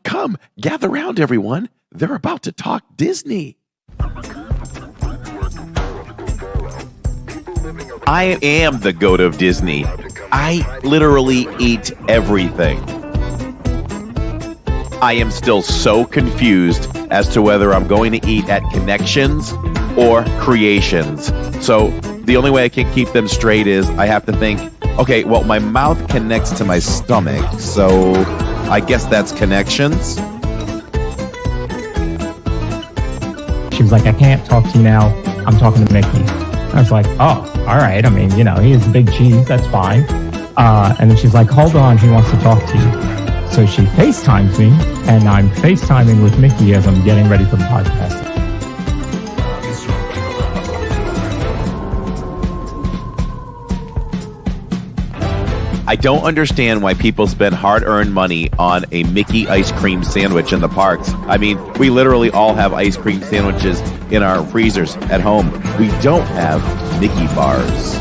Come, gather round, everyone. They're about to talk Disney. I am the goat of Disney. I literally eat everything. I am still so confused as to whether I'm going to eat at Connections or Creations. So the only way I can keep them straight is I have to think, okay, well, my mouth connects to my stomach, so I guess that's Connections. She was like, I can't talk to you now. I'm talking to Mickey. I was like, oh, all right. I mean, he is a big cheese. That's fine. And then she's like, hold on. He wants to talk to you. So she FaceTimes me, and I'm FaceTiming with Mickey as I'm getting ready for the podcast. I don't understand why people spend hard-earned money on a Mickey ice cream sandwich in the parks. I mean, we literally all have ice cream sandwiches in our freezers at home. We don't have Mickey bars.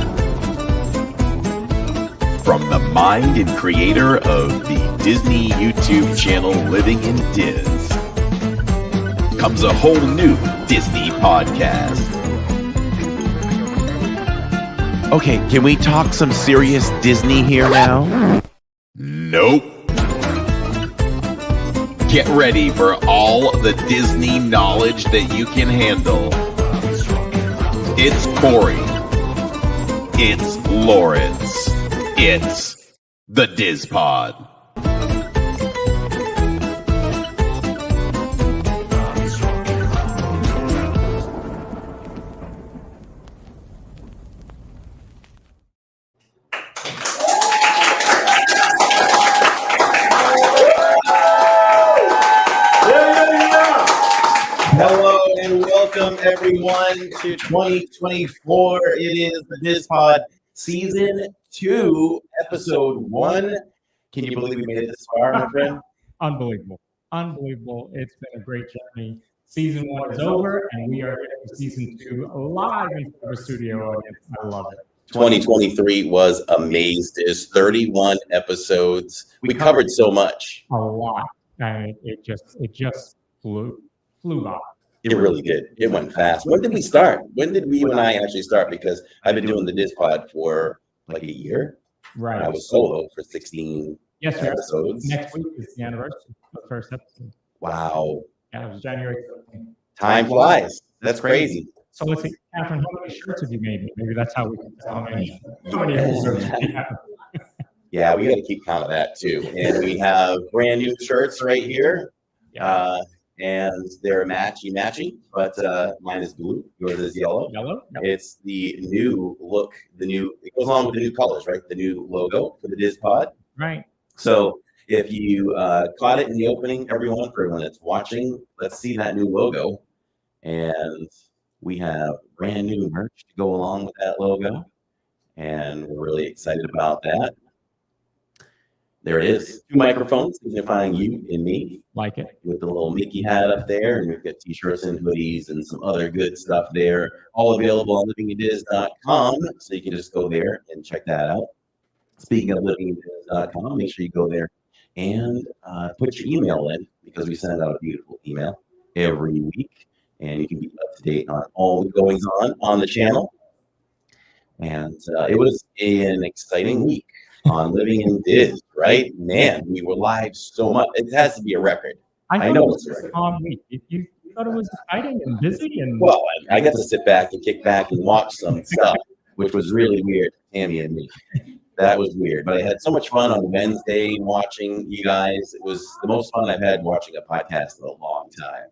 From the mind and creator of the Disney YouTube channel Living in Diz comes a whole new Disney podcast. Okay, can we talk some serious Disney here now? Nope. Get ready for all the Disney knowledge that you can handle. It's Corey. It's Lawrence. It's the Diz Pod. Hello and welcome everyone to 2024. It is the Diz Pod Season 2, Episode 1. Can you believe we made it this far, my friend? Unbelievable. It's been a great journey. Season 1 is over, and we are ready for Season 2 live in front of a studio audience. I love it. 2023 was amazing. There's 31 episodes. We covered so much. A lot. And it just flew by. It really did. It went fast. When did we start? When did you and I actually start? Because I've been doing the Diz Pod for like a year. Right. I was solo for 16 episodes. Next week is the anniversary of the first episode. Wow. Yeah, it was January 13th. Time flies. That's crazy. So let's see, Catherine, how many shirts have you made? Maybe that's how we can tell how many episodes we have. Yeah, we got to keep count of that too. And we have brand new shirts right here. And they're matchy, but mine is blue, yours is yellow. Yellow? Yep. It's the new look, it goes along with the new colors, right? The new logo for the Diz Pod. Right. So if you caught it in the opening, for everyone that's watching, let's see that new logo. And we have brand new merch to go along with that logo. And we're really excited about that. There it is. 2 microphones signifying you and me. Like it. With the little Mickey hat up there. And we've got t-shirts and hoodies and some other good stuff there. All available on livingindiz.com. So you can just go there and check that out. Speaking of livingindiz.com, make sure you go there and put your email in, because we send out a beautiful email every week. And you can be up to date on all the goings on the channel. And it was an exciting week on Living in Diz, right? Man, we were live so much. It has to be a record. I know it's a calm week. You thought it was exciting and busy, and well, I got to sit back and kick back and watch some stuff, which was really weird. Tammy and me, that was weird. But I had so much fun on Wednesday watching you guys. It was the most fun I've had watching a podcast in a long time.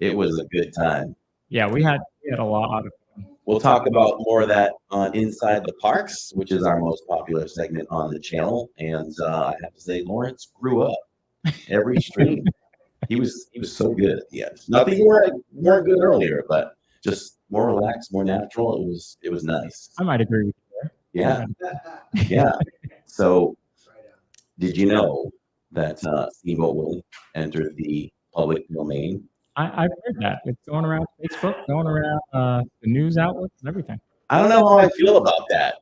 It was a good time. Yeah, we had a lot of fun. We'll talk about more of that on Inside the Parks, which is our most popular segment on the channel. And I have to say, Lawrence grew up every stream. He was so good at the end. Nothing you weren't good earlier, but just more relaxed, more natural. It was nice. I might agree with you there. Yeah. So, did you know that Steamboat Willie entered the public domain? I've heard that. It's going around Facebook, going around the news outlets and everything. I don't know how I feel about that.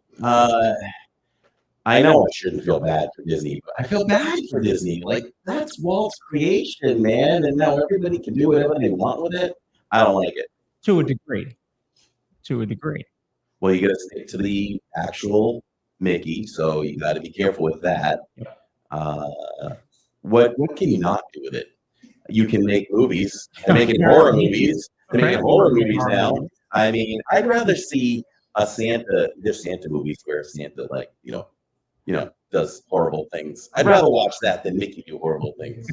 I know I shouldn't feel bad for Disney, but I feel bad for Disney. Like, that's Walt's creation, man. And now everybody can do whatever they want with it. I don't like it. To a degree. To a degree. Well, you got to stick to the actual Mickey, so you got to be careful with that. What can you not do with it? You can make movies. They're making horror movies. They're making horror movies now. I mean, I'd rather see a Santa. There's Santa movies where Santa, like, does horrible things. I'd rather watch that than Mickey do horrible things.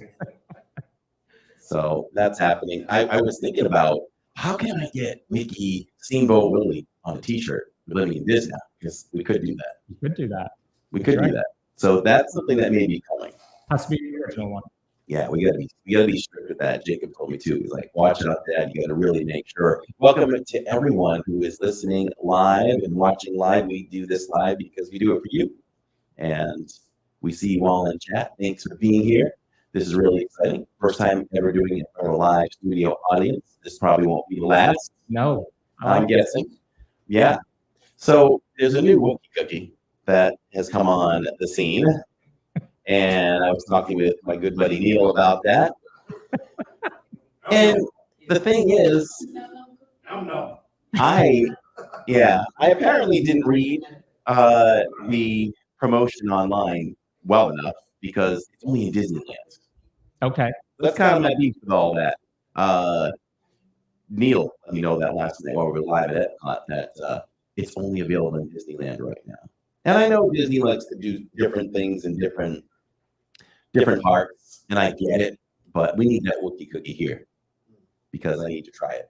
So that's happening. I was thinking about, how can I get Mickey Steamboat Willie on a T-shirt living in Disney? Because we could do that. You could do that. We could do that. So that's something that may be coming. Has to be the original one. Yeah, we gotta be strict with that. Jacob told me too. He's like, watch out, Dad. You gotta really make sure. Welcome to everyone who is listening live and watching live. We do this live because we do it for you, and we see you all in chat. Thanks for being here. This is really exciting. First time ever doing it for a live studio audience. This probably won't be the last. No, I'm guessing. Yeah. So there's a new Wookiee cookie that has come on the scene. And I was talking with my good buddy Neil about that. And the thing is, I apparently didn't read the promotion online well enough because it's only in Disneyland. Okay. That's kind of my beef with all that. Neil, let me know that last night while we were live at Epcot that it's only available in Disneyland right now. And I know Disney likes to do different things in different parts, and I get it, but we need that Wookiee cookie here because I need to try it.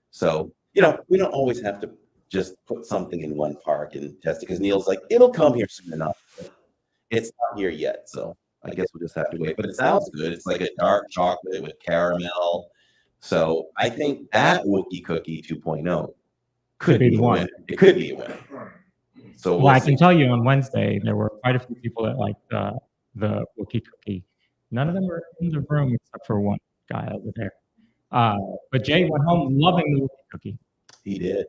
So, we don't always have to just put something in one park and test it because Neil's like, it'll come here soon enough. It's not here yet, so I guess we'll just have to wait. But it sounds good. It's like a dark chocolate with caramel. So I think that Wookiee cookie 2.0 could be one. It could be a winner. So well, I can tell you on Wednesday, there were quite a few people that liked the Wookiee cookie. None of them were in the room except for one guy over there. But Jay went home loving the Wookiee cookie. He did.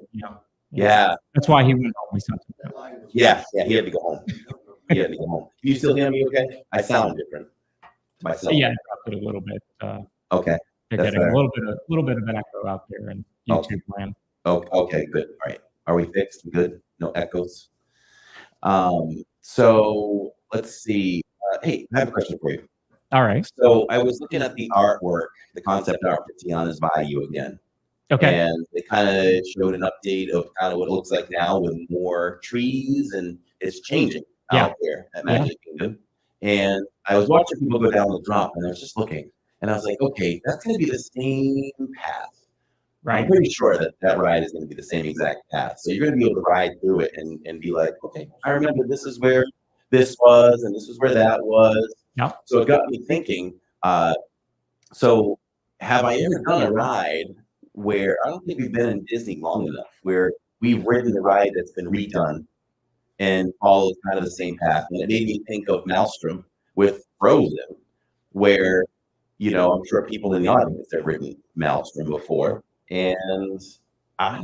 Yeah. That's why he went home. We sent him. Yeah, he had to go home. Can you still hear me okay? I sound different to myself. Yeah, I dropped it a little bit. Okay. They're getting a little bit of an echo out there in YouTube land. Okay, good. All right. Are we fixed? Good. No echoes. So let's see. Hey, I have a question for you. All right. So I was looking at the artwork, the concept art for Tiana's Bayou again. Okay. And they kind of showed an update of kind of what it looks like now with more trees, and it's changing out there at Magic Kingdom. And I was watching people go down the drop, and I was just looking, and I was like, okay, that's going to be the same path. Right. I'm pretty sure that ride is going to be the same exact path. So you're going to be able to ride through it and be like, okay, I remember this is where this was, and this is where that was. Yep. So it got me thinking, so have I ever done a ride where I don't think we've been in Disney long enough, where we've ridden the ride that's been redone and follows kind of the same path? And it made me think of Maelstrom with Frozen, where, I'm sure people in the audience have ridden Maelstrom before. And I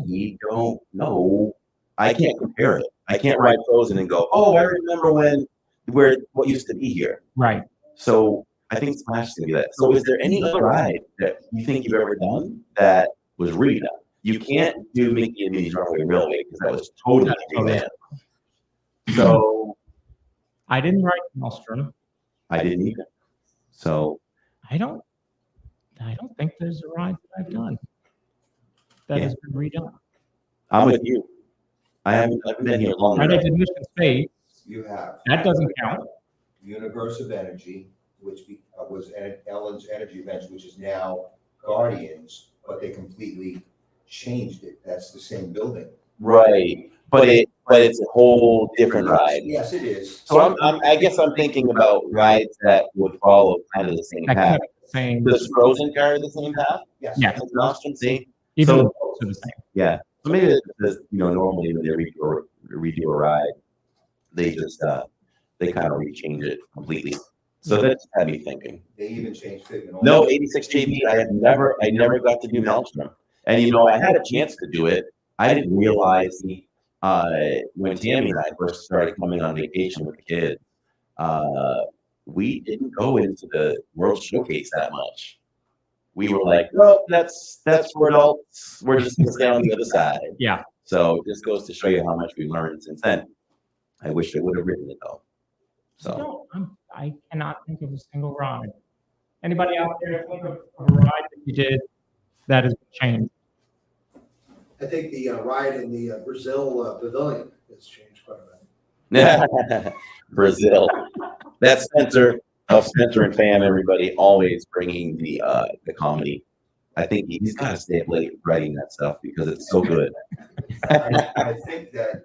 don't know. I can't compare it. I can't ride Frozen and go, oh, I remember what used to be here. Right. So I think Splash is going to be that. So is there any other ride that you think you've ever done that was redone? You can't do Mickey and Minnie's Runaway Railway because that was totally redone. So I didn't ride Maelstrom. I didn't either. So I don't think there's a ride that I've done that has been redone. I'm with you. I haven't been here long enough. I did Mission Space. You have. That doesn't count. Universe of Energy, which was Ellen's Energy Events, which is now Guardians, but they completely changed it. That's the same building. Right. But it's a whole different ride. Yes, it is. So I guess I'm thinking about rides that would follow kind of the same path. Does Frozen carry the same path? Yes. Yeah. Maelstrom, see? Even So- though they're the same. Yeah. So maybe normally when they redo a ride, they just they kind of rechange it completely. So that's had me thinking. They even changed Figment. No, 86 JB. I never got to do Maelstrom, and I had a chance to do it. I didn't realize when Tammy and I first started coming on vacation with the kids, we didn't go into the World Showcase that much. We were like, well, that's for adults. We're just gonna stay on the other side. Yeah. So this goes to show you how much we've learned since then. I wish I would have written it though. So I cannot think of a single ride. Anybody out there think of a ride that you did that has changed? I think the ride in the Brazil pavilion has changed quite a bit. Brazil. That's Spencer and fam. Everybody always bringing the comedy. I think he's got to stay up late writing that stuff because it's so good. I think that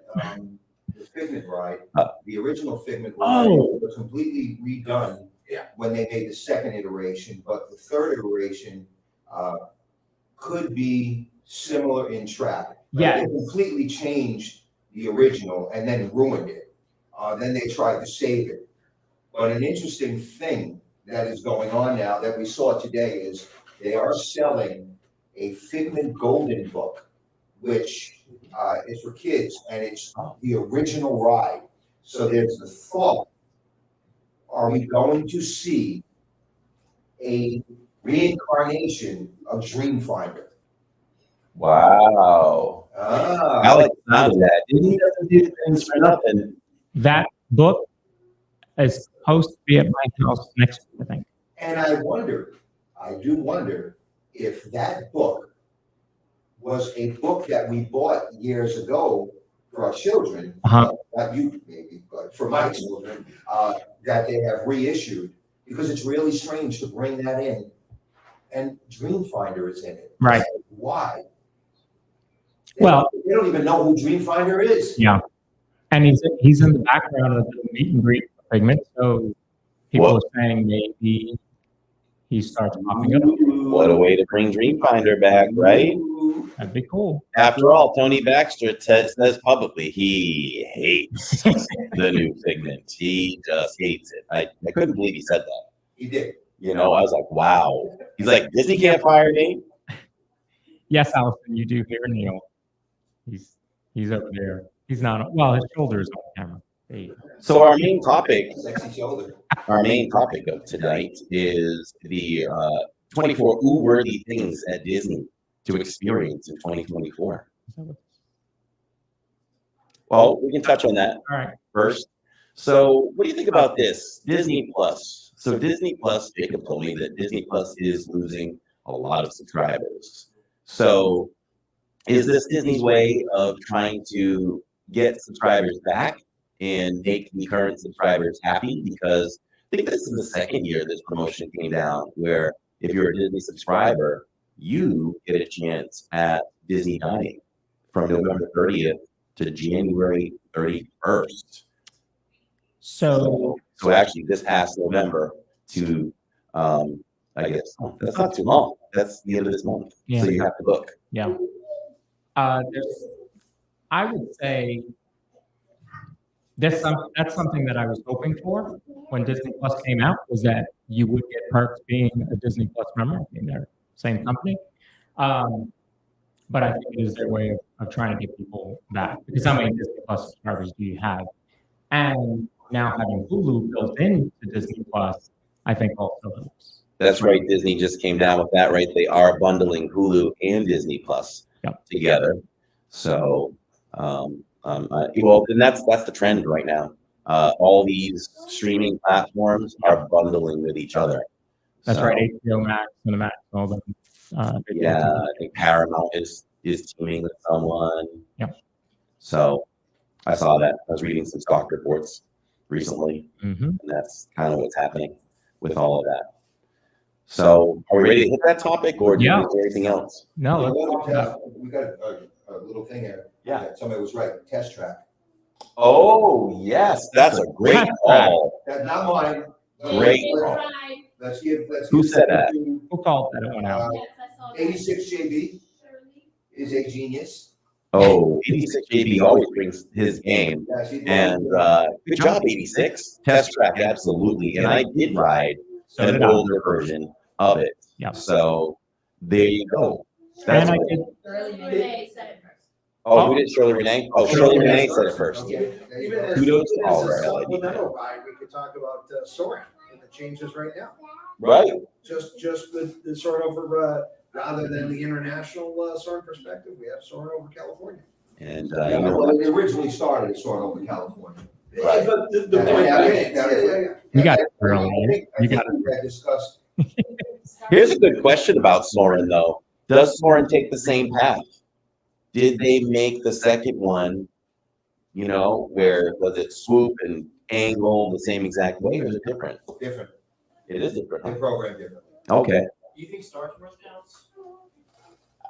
the Figment ride, the original Figment ride was completely redone when they made the second iteration, but the third iteration could be similar in track. Yeah. They completely changed the original and then ruined it. Then they tried to save it. But an interesting thing that is going on now that we saw today is they are selling a Figment Golden book, which is for kids, and it's the original ride. So there's the thought, are we going to see a reincarnation of Dreamfinder? Wow. I like the sound of that. He doesn't do things for nothing. That book is supposed to be at my house next week, I think. And I do wonder if that book was a book that we bought years ago for our children, not you maybe, but for my children, that they have reissued, because it's really strange to bring that in. And Dreamfinder is in it. Right. Why? Well, they don't even know who Dreamfinder is. Yeah. And he's in the background of the meet and greet Figment, so people are saying maybe he starts popping up. What a way to bring Dreamfinder back, right? That'd be cool. After all, Tony Baxter says publicly he hates the new Figment. He just hates it. I couldn't believe he said that. He did. You know, I was like, wow. He's like, Disney can't fire me. Yes, Allison, you do hear Neil. He's over there. He's not. Well, his shoulder is on camera. Hey. So our main topic, Sexy shoulder. our main topic of tonight is the 24 worthy things at Disney to experience in 2024. Well, we can touch on that first. So what do you think about this? Disney Plus. So Disney Plus, Jacob told me that Disney Plus is losing a lot of subscribers. So is this Disney's way of trying to get subscribers back and make the current subscribers happy? Because I think this is the second year this promotion came down, where if you're a Disney subscriber, you get a chance at Disney Dining from November 30th to January 31st. So actually this past November to, I guess, that's not too long. That's the end of this month. Yeah. So you have to book. Yeah. I would say that's something that I was hoping for when Disney Plus came out, was that you would get perks being a Disney Plus member. I mean, they're the same company. But I think it is their way of trying to get people back. Because how many Disney Plus subscribers do you have? And now having Hulu built into Disney Plus, I think also helps. That's right. Disney just came down with that, right? They are bundling Hulu and Disney Plus together. So, well, and that's the trend right now. All these streaming platforms are bundling with each other. That's right. HBO Max, Cinemax, all them. Yeah, I think Paramount is teaming with someone. Yep. So I saw that. I was reading some stock reports recently, and that's kind of what's happening with all of that. So are we ready to hit that topic, or do you have anything else? No, we got a little thing here. Yeah. Somebody was right. Test track. Oh, yes. That's a great call. That's not mine. Great call. Who said that? Who called that one out? 86 JB is a genius. Oh, 86 JB always brings his game. And good job, 86. Test track, absolutely. And I did ride an older version of it. Yeah. So there you go. And I did. Oh, who did Shirley Renee? Oh, Shirley Renee said it first. Okay. There you Even go. as, Kudos to even all as of a our LED supplemental guide, we could talk about Soaring and the changes right now. Right. Just with the Soaring over, rather than the international Soaring perspective, we have Soaring over California. And Yeah, you know well, what? it originally started as sort of over California. Right. But the Yeah, point, yeah, yeah. You got it I early. think You got we had discussed, Here's a good question about Soren, though. Does Soren take the same path? Did they make the second one, where was it swoop and angle the same exact way, or is it different? different, It is different. they Huh? programmed differently. Okay. Do you think Star Tours counts?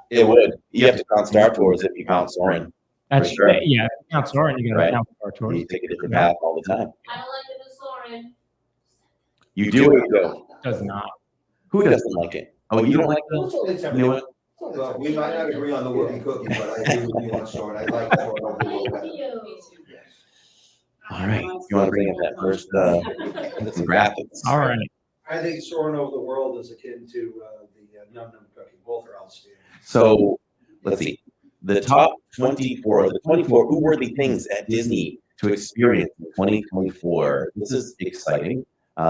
It would. You have to count Star Tours if you count Soren. That's sure. yeah. If you count Soarin', you got to Right. count Star Tours. You take a different Yeah. path all the time. I don't like the new Soarin'. You do or you don't? Does not. Who doesn't like it? Oh, you don't like It's only the new one? Well, we might not agree on the whoopie cookie, but I agree with you on Soren. I like Soren over the little better. Me too. All right. You want to bring up that first, some graphics? All right. I think Soaring over the world is akin to the Num Num Cookie. Both are outstanding. So let's see. The top 24, or the 24 worthy things at Disney to experience in 2024. This is exciting.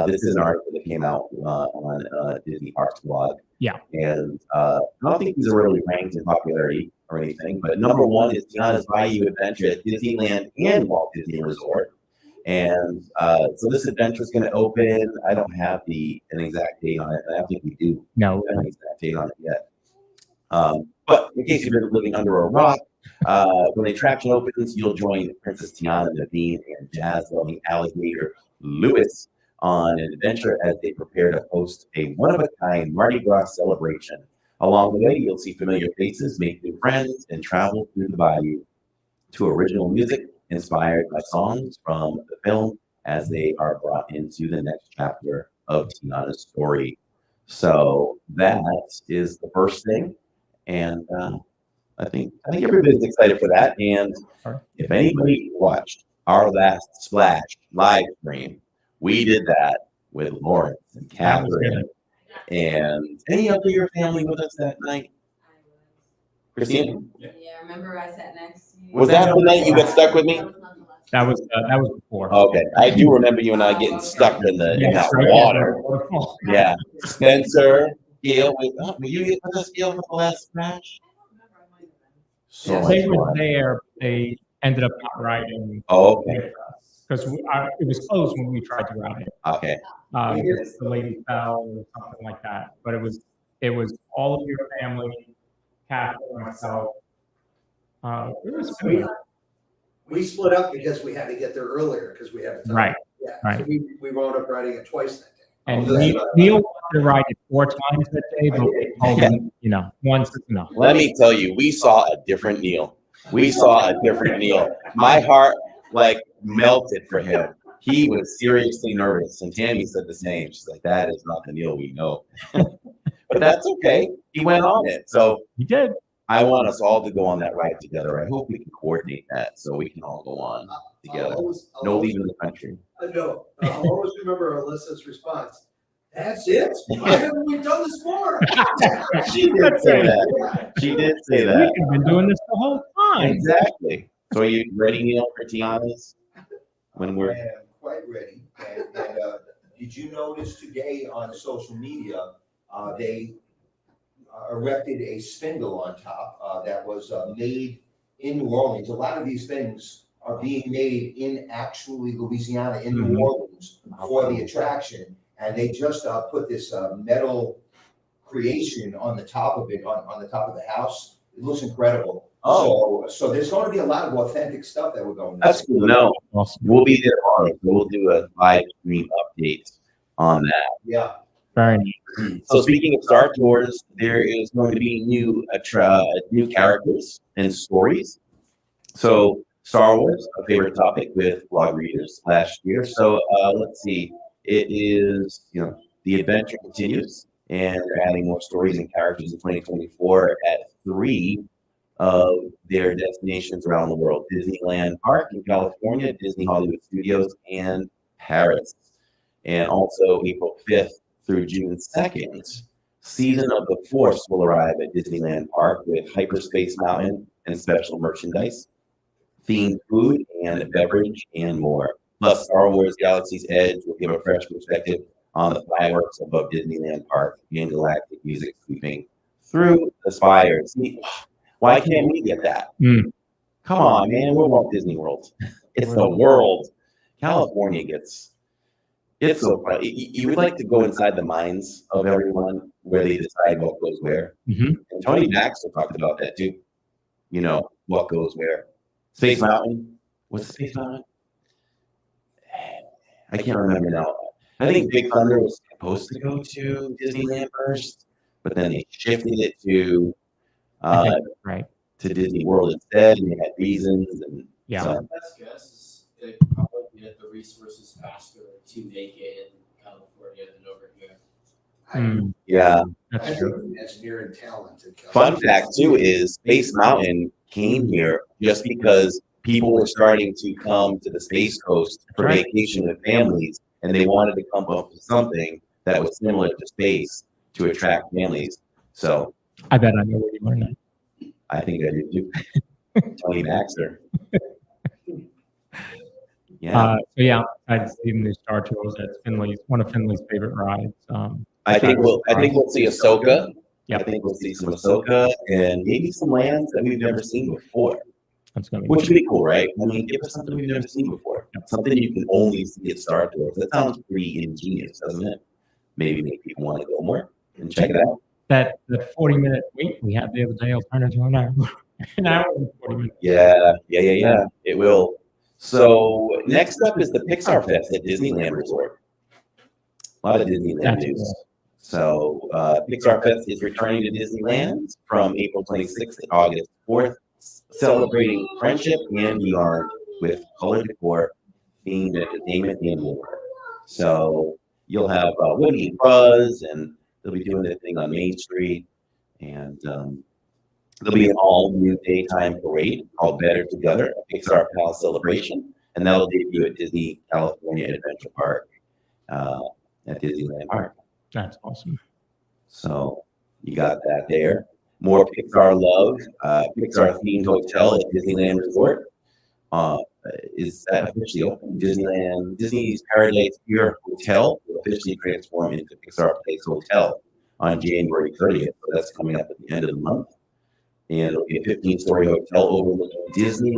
This is an article that came out on Disney Parks blog. Yeah. And I don't think these are really ranked in popularity or anything, but number one is Tiana's Bayou Adventure at Disneyland and Walt Disney Resort. And so this adventure is going to open. I don't have an exact date on it. I don't think we do. No. We don't have an exact date on it yet. But in case you've been living under a rock, when the attraction opens, you'll join Princess Tiana, Naveen, and jazz-loving alligator Lewis on an adventure as they prepare to host a one-of-a-kind Mardi Gras celebration. Along the way, you'll see familiar faces, make new friends, and travel through the bayou to original music inspired by songs from the film as they are brought into the next chapter of Tiana's story. So that is the first thing. And I think everybody's excited for that. And if anybody watched our last Splash live stream, we did that with Lawrence and Catherine and any of your family with us that night. Christina, Yeah, remember I sat next to you? was that the night you got stuck with me? That was before. Okay, I do remember you and I getting stuck in that right. water. Yeah, Spencer, Gail, were you with us, Gail, for the last Splash? So much They were fun. there. They ended up not riding Oh, okay. because it was closed when we tried to ride it. Okay. The lady fell or something like that. But it was all of your family, Catherine, myself. It was good. We split up because we had to get there earlier because we had time. Right. Yeah. Right. So we wound up riding it twice that day. And Oh, that's Neil wanted to ride it 4 times that day, but we told him, once is enough. Let me tell you, we saw a different Neil. We saw a different Neil. My heart melted for him. He was seriously nervous, and Tammy said the same. She's like, "That is not the Neil we know." But that's okay. He went on it. So He did. I want us all to go on that ride together. I hope we can coordinate that so we can all go on together. I'll No always- leaving the country. No, I'll always remember Alyssa's response. That's it? Why haven't we done this more? She did say that. She did say that. We've been doing this the whole time. Exactly. So are you ready, Neil, for Tiana's? When I we're am quite ready. And did you notice today on social media, they erected a spindle on top that was made in New Orleans. A lot of these things are being made in actually Louisiana, in New Orleans, for the attraction. And they just put this metal creation on the top of it, on the top of the house. It looks incredible. Oh. So there's going to be a lot of authentic stuff that we're going to That's see. cool. No, Awesome. we'll be there tomorrow. We'll do a live stream update on that. Yeah. Very neat. So speaking of Star Tours, there is going to be new characters and stories. So Star Wars, a favorite topic with blog readers last year. So let's see. It is, the adventure continues, and they're adding more stories and characters in 2024 at 3 of their destinations around the world: Disneyland Park in California, Disney Hollywood Studios, and Paris. And also April 5th through June 2nd, Season of the Force will arrive at Disneyland Park with Hyperspace Mountain and special merchandise, themed food and beverage, and more. Plus, Star Wars Galaxy's Edge will give a fresh perspective on the fireworks above Disneyland Park and galactic music sweeping through the spires. See, why can't we get that? Come on, man. We're Walt Disney World. It's the world. California gets. It's so fun. You would like to go inside the minds of everyone where they decide what goes where. Mhm. And Tony Baxter talked about that too. You know, what goes where. Space Mountain. What's the Space Mountain? I can't remember now. I think Big Thunder was supposed to go to Disneyland first, but then they shifted it to Right. to Disney World instead, and they had reasons. And Yeah. so, My best guess is they probably get the resources faster to make it in California than over here. Mm, yeah. I that's think true. engineering talent. in Fun California. fact too is Space Mountain came here just because people were starting to come to the Space Coast for Right. vacation with families, and they wanted to come up with something that was similar to space to attract families. So I bet I know where you learned that. I think I did too. Tony Baxter. Yeah. So yeah, I'd see the new Star Tours. That's one of Finley's favorite rides. I think we'll see Ahsoka. Yep. I think we'll see some Ahsoka and maybe some lands that we've never seen before, That's gonna be which would be cool, right? I mean, give us something we've never seen before, something you can only see at Star Tours. That sounds pretty ingenious, doesn't it? Maybe make people want to go more and check it out. that 40-minute wait we had the other day will turn into an hour. An hour and 40 minutes. Yeah. It will. So next up is the Pixar Fest at Disneyland Resort. A lot of Disneyland That's news. cool. So Pixar Fest is returning to Disneyland from April 26th to August 4th, celebrating friendship and beyond with color decor, themed entertainment, and more. So you'll have Woody and Buzz, and they'll be doing their thing on Main Street, and there'll be an all-new daytime parade called Better Together, a Pixar Palace celebration, and that'll debut at Disney California Adventure Park at Disneyland Park. That's awesome. So you got that there. More Pixar love. Pixar themed hotel at Disneyland Resort is officially open. Disney's Paradise Pier Hotel will officially transform into Pixar Place Hotel on January 30th. So that's coming up at the end of the month. And it'll be a 15-story hotel overlooking Disney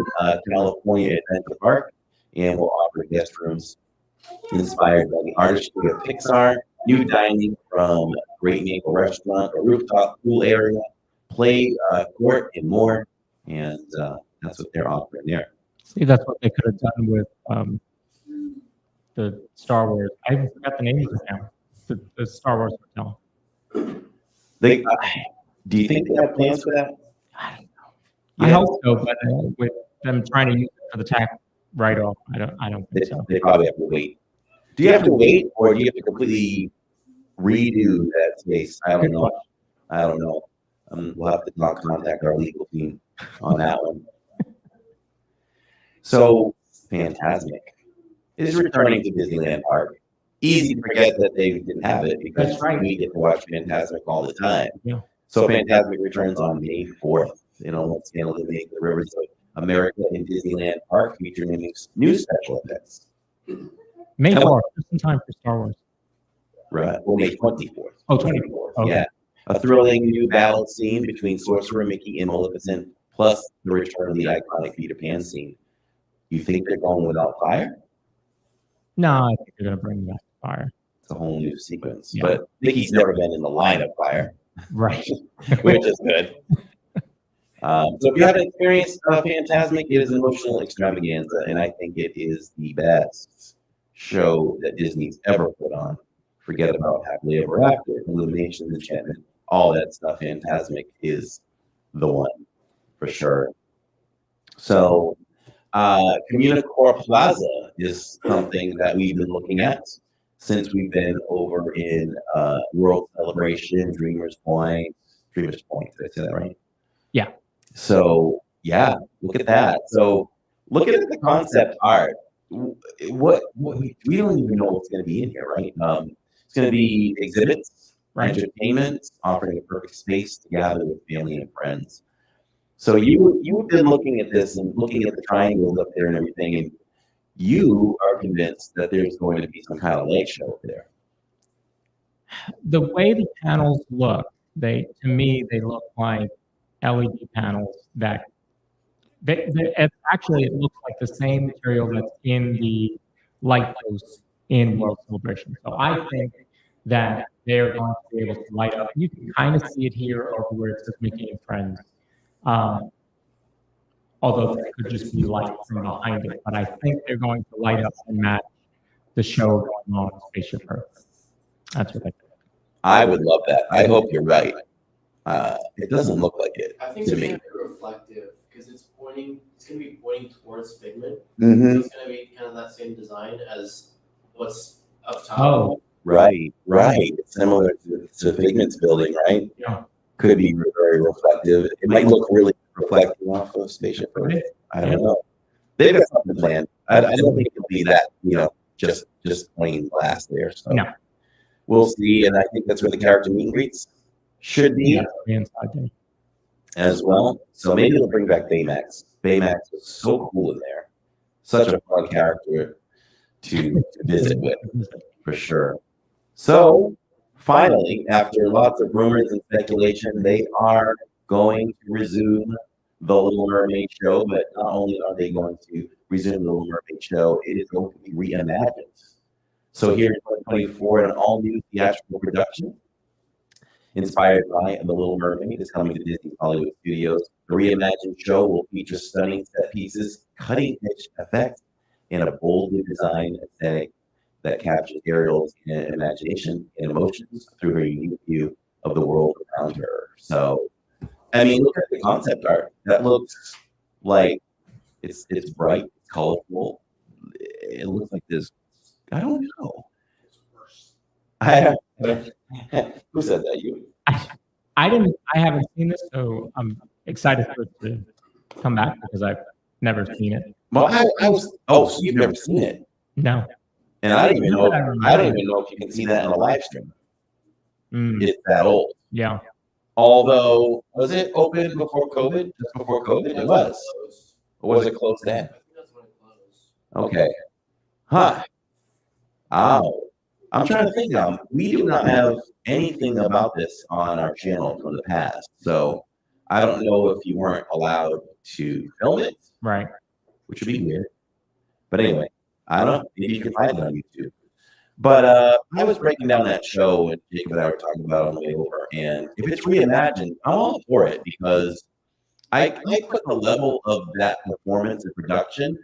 California Adventure Park, and will offer guest rooms inspired by the artistry of Pixar, new dining from Great Maple Restaurant, a rooftop pool area, play court, and more. And that's what they're offering there. See, that's what they could have done with the Star Wars. I forgot the name of it now. The Star Wars hotel. They, do you think they have plans for that? I don't know. I hope so, but with them trying to use it for the tax write-off, I don't think so. They probably have to wait. Do you have to wait, or do you have to completely redo that space? I don't know. We'll have to contact our legal team on that one. So, Fantasmic is returning to Disneyland Park. Easy to forget that they didn't have it because That's right. we get to watch Fantasmic all the time. Yeah. So, Fantasmic returns on May 4th. Let's illuminate the rivers of America in Disneyland Park, featuring new special effects. May 4th, just in time for Star Wars. Right. Well, May 24th. Oh, 24th. Okay. Yeah. A thrilling new battle scene between Sorcerer Mickey and Maleficent, plus the return of the iconic Peter Pan scene. You think they're going without fire? No, I think they're going to bring back fire. It's a whole new sequence. Yeah. But Mickey's never been in the line of fire, Right. which is good. So if you haven't experienced Fantasmic, it is an emotional extravaganza, and I think it is the best show that Disney's ever put on. Forget about Happily Ever After, Illuminations, Enchantment, all that stuff. Fantasmic is the one for sure. So Communicore Plaza is something that we've been looking at since we've been over in World Celebration, Dreamers Point. Did I say that right? Yeah. So yeah, look at that. So look at the concept art. What we don't even know what's going to be in here, right? It's going to be exhibits, Right. entertainment, offering a perfect space to gather with family and friends. So you've been looking at this and looking at the triangles up there and everything, and you are convinced that there's going to be some kind of light show up there. The way the panels look, to me, they look like LED panels that it looks like the same material that's in the light posts in World Celebration. So I think that they're going to be able to light up. You can kind of see it here over where it says Mickey and Friends. Although it could just be light from behind it. But I think they're going to light up and match the show going on in Spaceship Earth. That's what I think. I would love that. I hope you're right. It doesn't look like it I think to it's me. going to be reflective because it's going to be pointing towards Figment. Mm-hmm. So it's going to be kind of that same design as what's up top. Oh, Right. It's similar to Figment's building, right? yeah. Could be very reflective. It might look really reflective off of Spaceship Earth. I don't know. They've got something planned. I don't think it'll be that, just plain glass there. So No. we'll see. And I think that's where the character meet and greets should be Yeah, the inside there. as well. So maybe they'll bring back Baymax. Baymax was so cool in there. Such a fun character to visit with, for sure. So finally, after lots of rumors and speculation, they are going to resume the Little Mermaid show. But not only are they going to resume the Little Mermaid show, it is going to be reimagined. So here in 2024, an all-new theatrical production inspired by The Little Mermaid is coming to Disney Hollywood Studios. The reimagined show will feature stunning set pieces, cutting-edge effects, and a boldly designed aesthetic that captures Ariel's imagination and emotions through her unique view of the world around her. So, I mean, look at the concept art. That looks like it's bright, it's colorful. It looks like this. I don't know. Who said that? You? I haven't seen this, so I'm excited for it to come back because I've never seen it. Well, I was. Oh, so you've never seen it? No. And I don't even know. I don't even know if you can see that in a live stream. Mm, It's that old. yeah. Although, was it open before COVID? Just before COVID, it was. Or was it closed then? I think that's when it closed. Okay. Huh. Oh, I'm trying to think now. We do not have anything about this on our channel from the past. So I don't know if you weren't allowed to film it, Right. which would be weird. But anyway, I don't know. Maybe you can find it on YouTube. But I was breaking down that show, and Jacob and I were talking about it on the way over. And if it's reimagined, I'm all for it because I put the level of that performance and production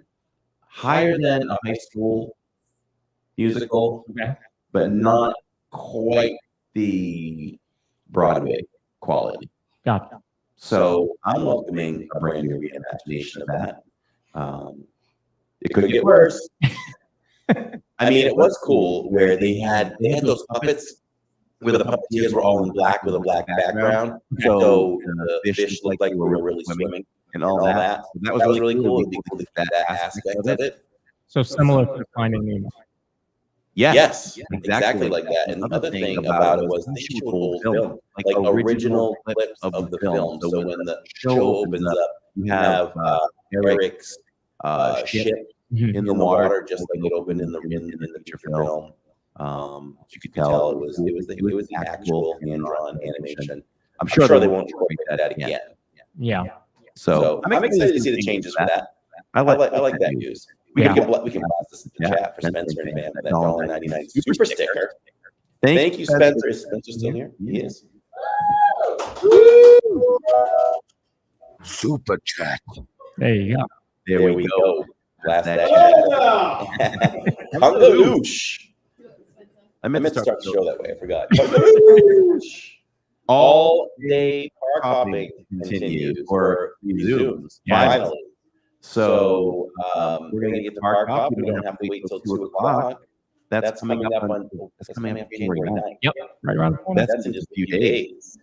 higher than a high school musical, Okay. but not quite the Broadway quality. Gotcha. So I'm welcoming a brand new reimagination of that. It could get worse. I mean, it was cool where they had those puppets where the puppeteers were all in black with a black background. So the fish looked like they were really swimming and all that. That was really cool because that aspect of it. So similar to Finding Nemo. Yes, exactly like that. And another thing about it was they showed old film, like original clips of the film. So when the show opens up, you have Eric's ship in the water, just like it opened in the feature film. You could tell it was the actual hand-drawn animation. I'm sure they won't repeat that again. Yeah. So I'm excited to see the changes for that. I like that news. We can blast this in the chat for Spencer and Van. That $1.99 super sticker. Thank you, Spencer. Is Spencer still here? He is. Super chat. There you go. There we go. Blast that chat. Hungaloosh. I meant to start the show that way. I forgot. All day park hopping continues or resumes finally. So we're gonna get to park hop. We don't have to wait until 2 o'clock. That's coming up on January 9th. Yep. Right around the corner. That's in just a few days.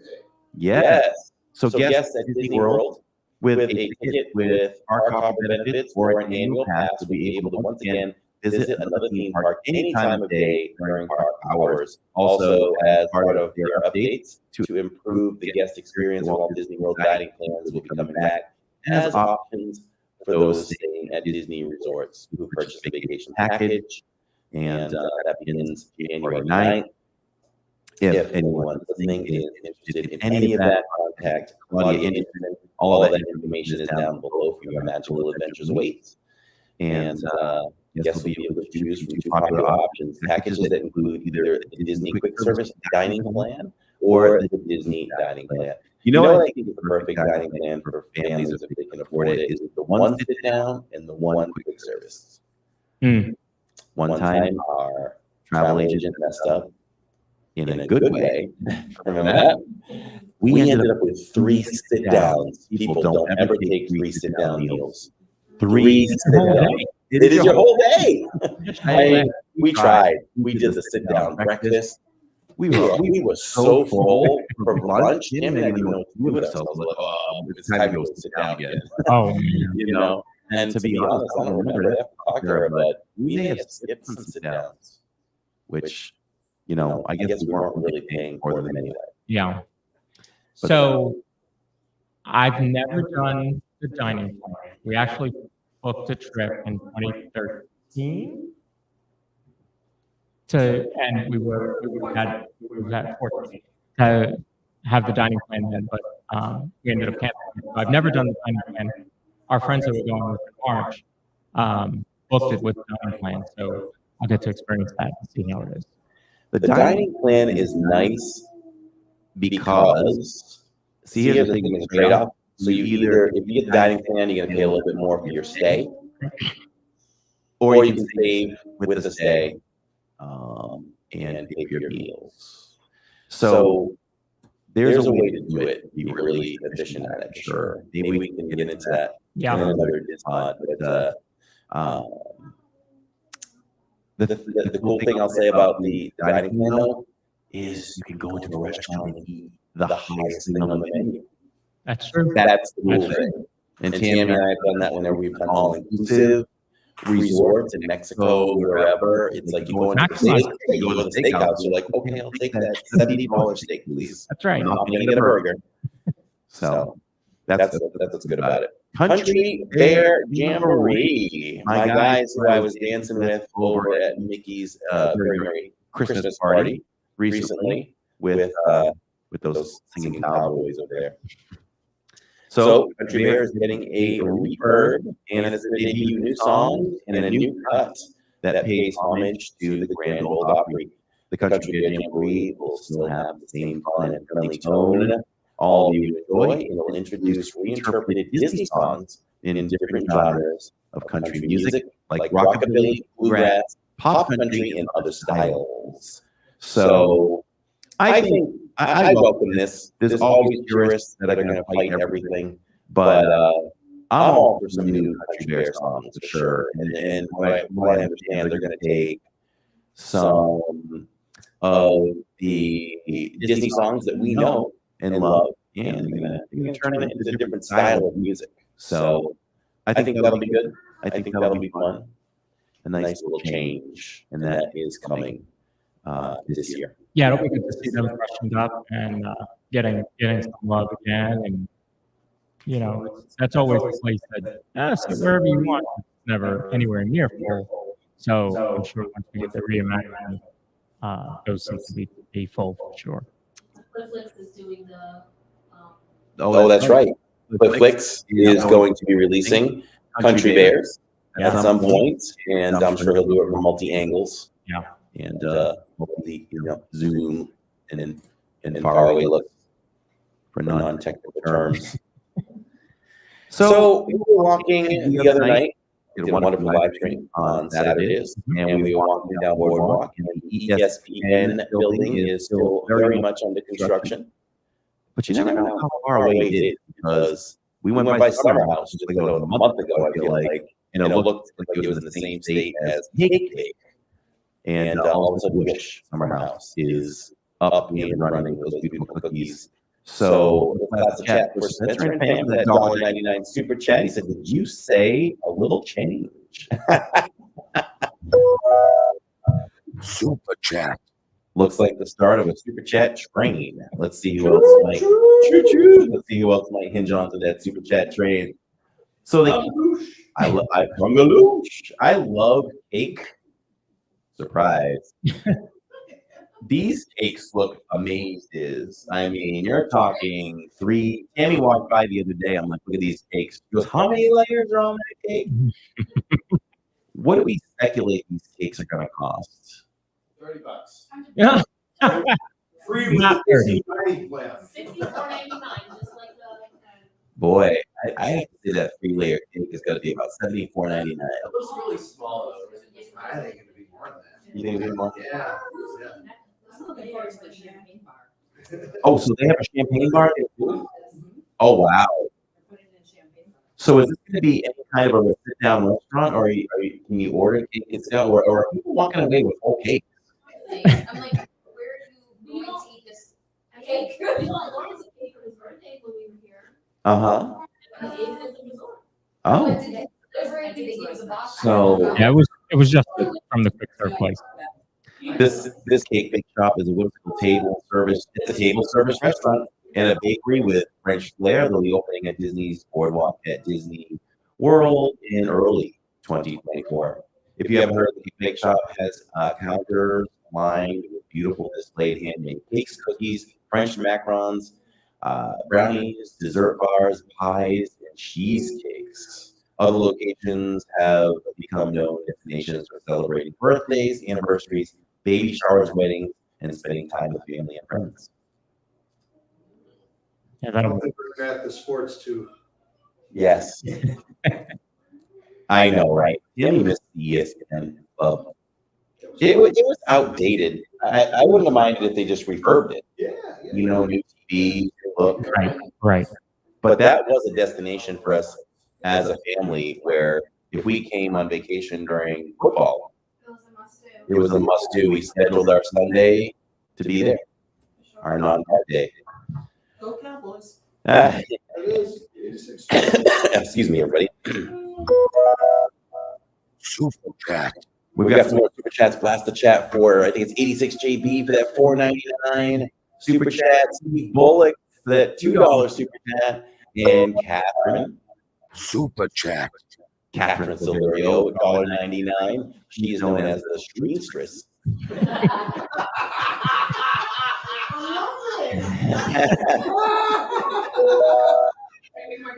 Yes. So guests at Disney World with a ticket with park hopper benefits or an annual pass will be able to once again visit another theme park any time of day during park hours. Also, as part of their updates to improve the guest experience, Walt Disney World dining plans will be coming back as options for those staying at Disney resorts who purchase the vacation package. And that begins January 9th. If anyone listening is interested in any of that, contact Claudia Ingerman. All of that information is down below for your magical adventures awaits. And guests will be able to choose from two popular options: packages that include either the Disney Quick Service Dining Plan or the Disney Dining Plan. You know what I think is the perfect dining plan for families if they can afford it is the one sit down and the one quick service. One time our travel agent messed up in a good way. Remember that? We ended up with 3 sit downs. People don't ever take 3 sit down meals. 3 sit downs. It is your whole day. We tried. We did the sit down breakfast. We were so full from lunch. Jim didn't even know what to do with ourselves. Like, it's time to go sit down again. You know. And to be honest, I don't remember that after, but we may have skipped some sit downs, which, you know, I guess we weren't really paying for them anyway. Yeah. So I've never done the dining plan. We actually booked a trip in 2013 and we had 14 to have the dining plan then, but we ended up canceling. So I've never done the dining plan. Our friends that were going with in March booked it with the dining plan, so I'll get to experience that and see how it is. The dining plan is nice because, see, here's the thing, it's a trade-off. So you either, if you get the dining plan, you're gonna pay a little bit more for your stay, or you can save with the stay and pay for your meals. So there's a way to do it, be really efficient at it, sure. Maybe we can get into that in another pod, but the cool thing I'll say about the dining plan though is you can go into a restaurant and eat the highest thing on the menu. That's true. That's the cool thing. And Tammy and I have done that whenever we've done all-inclusive resorts in Mexico, wherever. It's like you go into the steakhouse, you're like, okay, I'll take that $70 steak, please. That's right. I'm not gonna get a burger. So that's what's good about it. Country Bear Jamboree. My guys who I was dancing with over at Mickey's very merry Christmas party recently with those singing cowboys over there. So Country Bear is getting a refurb, and it's a debut new song and a new cut that pays homage to the Grand Ole Opry. The Country Bear Jamboree will still have the same fun and friendly tone all of you enjoy, and it will introduce reinterpreted Disney songs in different genres of country music, like rockabilly, bluegrass, pop country, and other styles. So I think I welcome this. There's always purists that are going to fight everything, but I'm all for some new Country Bear songs for sure. And what I understand, they're going to take some of the Disney songs that we know and love, and they're going to turn it into a different style of music. So I think that'll be good. I think that'll be fun. A nice little change, and that is coming this year. Yeah, it'll be good to see them freshened up and getting some love again. And you know, that's always a place that sit wherever you want. It's never anywhere near full. So I'm sure once we get the reimagining, those seem to be full for sure. Netflix is doing the. Oh, that's right. Netflix is going to be releasing Country Bears at some point, and I'm sure he'll do it from multi angles. Yeah. And multi, zoom and far away look for non-technical terms. So we were walking the other night. Did a wonderful live stream on Saturdays, and we were walking down Boardwalk, and the ESPN building is still very much under construction. But you never know how far away it is, because we went by Summer House just a month ago, I feel like, and it looked like it was in the same state as Cake. And all of a sudden, Wish Summer House is up and running with those beautiful cookies. So let's chat for Spencer and Pam, that $1.99 super chat. He said, "Did you say a little change?" Super chat. Looks like the start of a super chat train. Let's see who else might. Choo-choo. Let's see who else might hinge onto that super chat train. So I love cake. Surprise. These cakes look amazing. I mean, you're talking 3. Tammy walked by the other day. I'm like, look at these cakes. She goes, how many layers are on that cake? What do we speculate these cakes are going to cost? $30. Yeah. Free Not with 30. the dining plan. $64.99, just like Boy, I have to say that 3-layer cake is going to be about $74.99. It looks really small though. Or is it just I think it'd be more than that. You think it'd be more? Yeah. I'm looking forward to the champagne bar. Oh, so they have a champagne bar there too? Oh, wow. So is this going to be any kind of a sit-down restaurant, or can you order cake and sit down, or are people walking away with whole cake? I'm like, where are you going to eat this cake? We got Lawrence a cake for his birthday when we were here. Uh-huh. And he ate it at the resort. Oh, Did they give us a box? So- Yeah, it was just from the quick serve place. this cake bake shop is a whimsical table service. It's a table service restaurant and a bakery with French flair. They'll be opening at Disney's Boardwalk at Disney World in early 2024. If you haven't heard, the bake shop has counters lined with beautiful displayed handmade cakes, cookies, French macarons, brownies, dessert bars, pies, and cheesecakes. Other locations have become known destinations for celebrating birthdays, anniversaries, baby showers, weddings, and spending time with family and friends. Yeah, I that'll don't think we're at the sports too. Yes. I know, right? Timmy missed the ESPN club. It was outdated. I wouldn't have minded if they just refurbed it. Yeah. You know, new TV, look. right. But that was a destination for us as a family where if we came on vacation during football, it was a must-do. We scheduled our Sunday to be there, our non-part day. Go Cowboys. It is 86. Excuse me, everybody. Super chat. We've got some more super chats. Blast the chat for, I think it's 86 JB for that $4.99 super chat. Steve Bullock for that $2 super chat. And Catherine. Super chat. Catherine Silverio, $1.99. She is known as the Streamstress.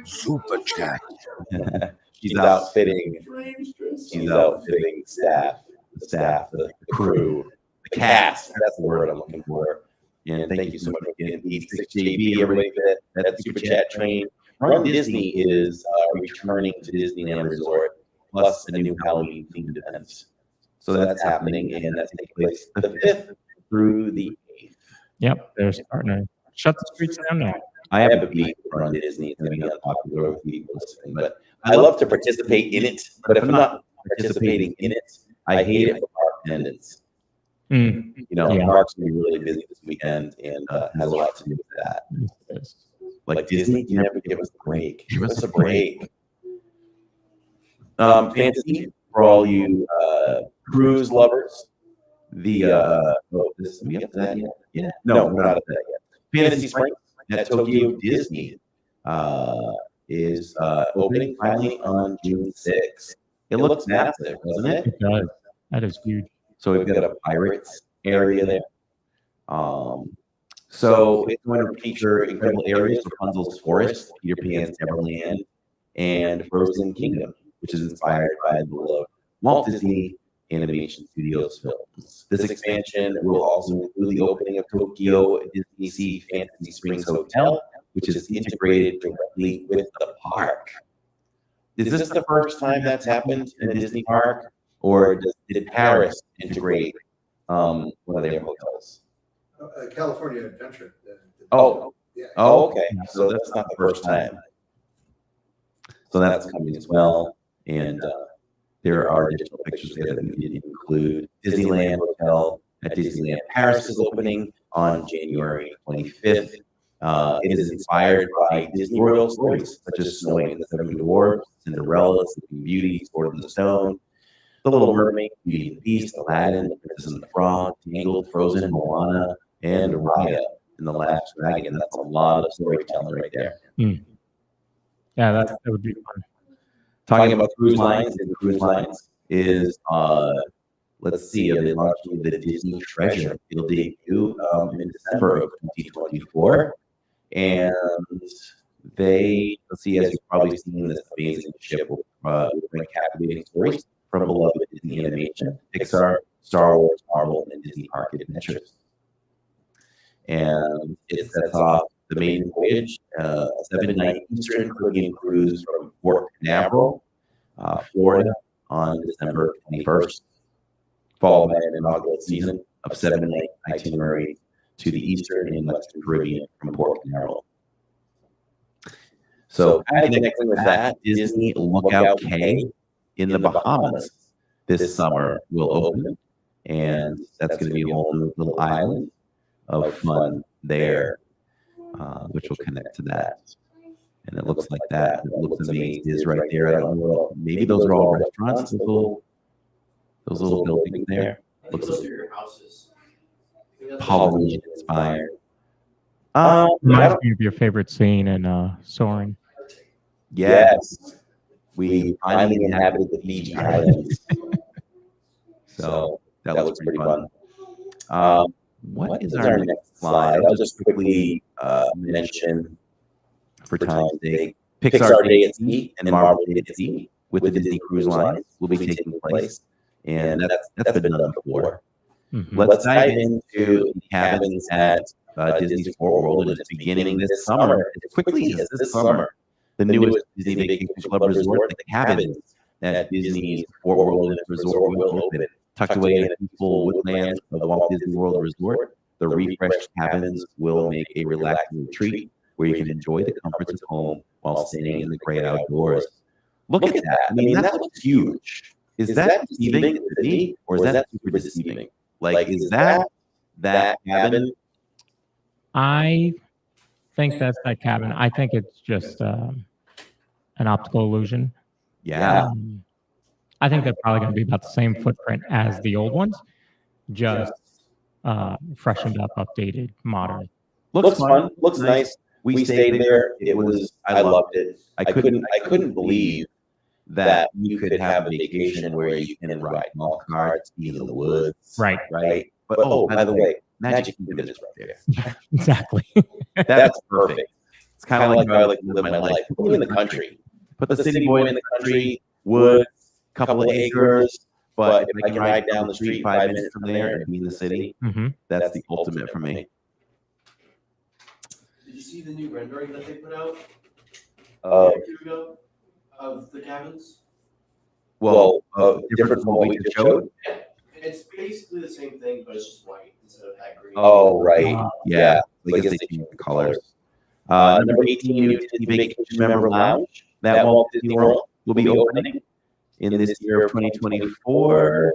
Super chat. She's outfitting staff, the crew, the cast. That's the word I'm looking for. And thank you so much again, 86 JB, everybody, for that super chat train. Run Disney is returning to Disneyland Resort, plus a new Halloween themed event. So that's happening, and that's taking place the 5th through the 8th. Yep, they're starting to shut the streets down now. I have a beef for Run Disney. It's going to be unpopular with people listening, but I love to participate in it. But if I'm not participating in it, I hate it for park attendance. Mm. You know, Yeah. park's going to be really busy this weekend, and has a lot to do with that. Like Disney, you never give us a break. Give us a break. Fantasy for all you cruise lovers. We up to that yet? Yeah. No, we're not up to that yet. Fantasy Springs at Tokyo Disney is opening finally on June 6th. It looks massive, doesn't it? It does. That is huge. So we've got a pirates area there. So it's going to feature incredible areas: Rapunzel's Forest, Peter Pan's Neverland, and Frozen Kingdom, which is inspired by the beloved Walt Disney Animation Studios films. This expansion will also include the opening of Tokyo Disney Sea Fantasy Springs Hotel, which is integrated directly with the park. Is this the first time that's happened in a Disney park, or did Paris integrate one of their hotels? California Adventure. Oh. Yeah. Oh, okay. So that's not the first time. So that's coming as well. And there are additional pictures there that we didn't include. Disneyland Hotel at Disneyland Paris is opening on January 25th. It is inspired by Disney royal stories, such as Snow White and the Seven Dwarfs, Cinderella, Sleeping Beauty, Sword in the Stone. The Little Mermaid, Beauty and the Beast, Aladdin, The Princess and the Frog, Tangled, Frozen, Moana, and Raya and the Last Dragon. That's a lot of storytelling right there. Yeah, that would be fun. Talking about cruise lines, and cruise lines is let's see, they launched the Disney Treasure. It'll debut in December of 2024, and let's see, as you've probably seen, this amazing ship will bring captivating stories from beloved Disney animation, Pixar, Star Wars, Marvel, and Disney Park Adventures. And it sets off the maiden voyage, a 7-night Eastern Caribbean cruise from Port Canaveral, Florida, on December 21st, followed by an inaugural season of 7-night itinerary to the Eastern and Western Caribbean from Port Canaveral. So, connecting with that, Disney Lookout Cay in the Bahamas this summer will open, and that's going to be a whole new little island of fun there, which will connect to that. And it looks like that. It looks amazing. It is right there. I don't know. Maybe those are all restaurants. Those little buildings there. Looks like your houses. Polynesian inspired. Reminds me of your favorite scene in Soaring. Yes. We finally inhabited the Fiji Islands. So that was pretty fun. What is our next slide? I'll just quickly mention, for time's sake, Pixar Day at Sea and Marvel Day at Sea with the Disney Cruise Lines will be taking place, and that's been done before. Mm-hmm. Let's dive into the cabins at Disney's Fort World, and it's beginning this summer. As quickly as this summer, the newest Disney Vacation Club resort, the cabins at Disney's Fort World Resort will open. Tucked away in the peaceful woodlands of Walt Disney World Resort, the refreshed cabins will make a relaxing retreat where you can enjoy the comforts of home while staying in the great outdoors. Look at that. I mean, that looks huge. Is that deceiving to me, or is that super deceiving? Like, is that cabin? I think that's that cabin. I think it's just an optical illusion. Yeah. I think they're probably going to be about the same footprint as the old ones, just freshened up, updated, modern. Looks fun. Looks nice. We stayed there. I loved it. I couldn't believe that you could have a vacation where you can ride golf carts, be in the woods. Right. Right. But by the way, Magic Kingdom is right there. Exactly. That's perfect. It's kind of like how I like to live my life. Put me in the country. Put the city boy in the country, woods, couple of acres. But if I can ride down the street 5 minutes from there and be in the city, that's the ultimate for me. Did you see the new rendering that they put out Uh, a year ago of the cabins? Well, different from what we just showed. Yeah, it's basically the same thing, but it's just white instead of that green. Oh, right. Yeah. I guess they changed the colors. Number 18, new Disney Vacation Member Lounge. That Walt Disney World will be opening in this year of 2024.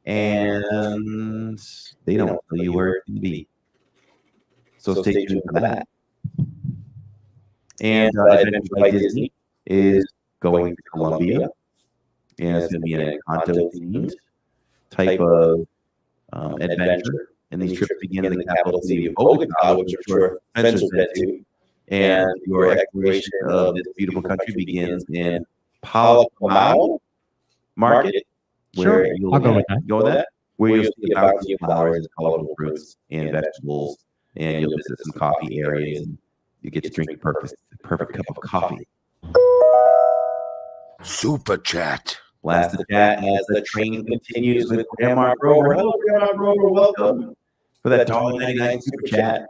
And they don't tell you where it's going to be. So stay tuned for that. And Adventure by Disney is going to Colombia. And it's going to be an Encanto themed type of adventure. And these trips begin in the capital city of Bogota, which I'm sure Spencer's been to. And your exploration of this beautiful country begins in Palacomao Market. Sure, Where I'll go with that. Go with that? Where you'll see a bounty of flowers and colorful fruits and vegetables. And you'll visit some coffee areas. And you get to drink a perfect cup of coffee. Super Chat. Blast the chat as the train continues with Grandma Grover. Hello, Grandma Grover. Welcome for that $1.99 super chat.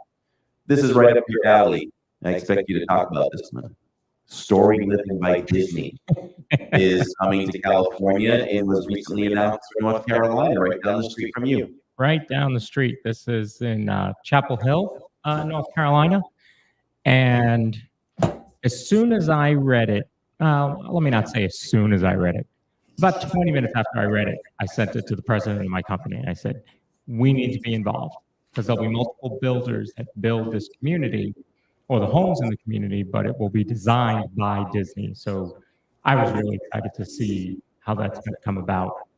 This is right up your alley. I expect you to talk about this one. Story Living by Disney is coming to California and was recently announced in North Carolina, right down the street from you. Right down the street. This is in Chapel Hill, North Carolina. And as soon as I read it, let me not say as soon as I read it. About 20 minutes after I read it, I sent it to the president of my company. And I said, we need to be involved because there'll be multiple builders that build this community or the homes in the community, but it will be designed by Disney. So I was really excited to see how that's going to come about.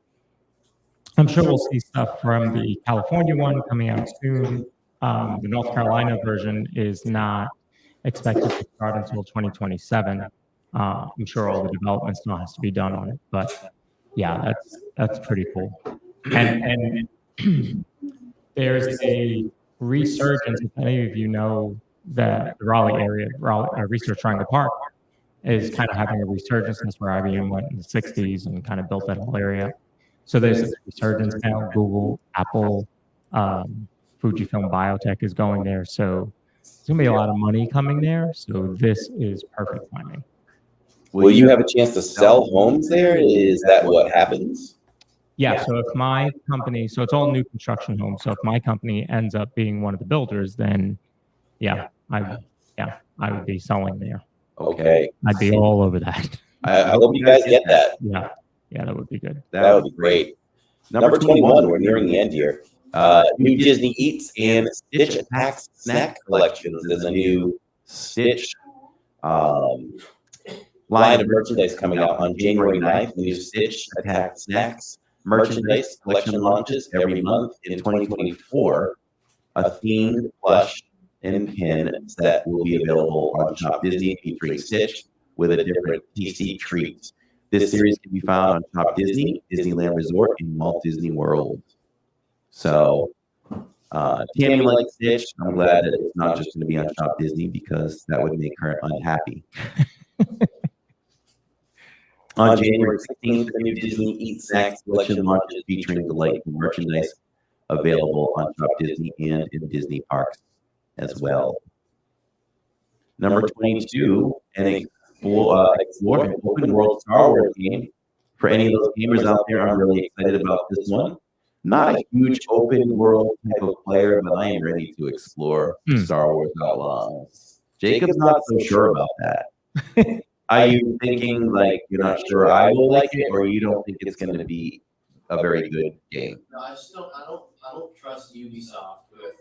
I'm sure we'll see stuff from the California one coming out soon. The North Carolina version is not expected to start until 2027. I'm sure all the development still has to be done on it, but yeah, that's pretty cool. And there's a resurgence. If any of you know that the Raleigh area, Research Triangle Park, is kind of having a resurgence. That's where IBM went in the 60s and kind of built that whole area. So there's a resurgence now. Google, Apple, Fujifilm Biotech is going there. So there's going to be a lot of money coming there. So this is perfect timing. Will you have a chance to sell homes there? Is that what happens? Yeah. So if my company, so it's all new construction homes. So if my company ends up being one of the builders, then I would be selling there. Okay. I'd be all over that. I hope you guys get that. Yeah, that would be good. That would be great. Number 21, we're nearing the end here. New Disney Eats and Stitch Attacks snack collections. There's a new Stitch line of merchandise coming out on January 9th. The new Stitch Attack Snacks merchandise collection launches every month in 2024. A themed plush and pin set will be available on Shop Disney featuring Stitch with a different TC treat. This series can be found on Shop Disney, Disneyland Resort, and Walt Disney World. So, Tammy likes Stitch. I'm glad that it's not just going to be on Shop Disney because that would make her unhappy. On January 16th, the new Disney Eat Snacks collection launches featuring delightful merchandise available on Shop Disney and in Disney parks as well. Number 22, an explore an open world Star Wars game. For any of those gamers out there, I'm really excited about this one. Not a huge open world type of player, but I am ready to explore Star Wars Outlaws. Jacob's not so sure about that. Are you thinking like you're not sure I will like it, or you don't think it's going to be a very good game? No, I just don't. I don't trust Ubisoft with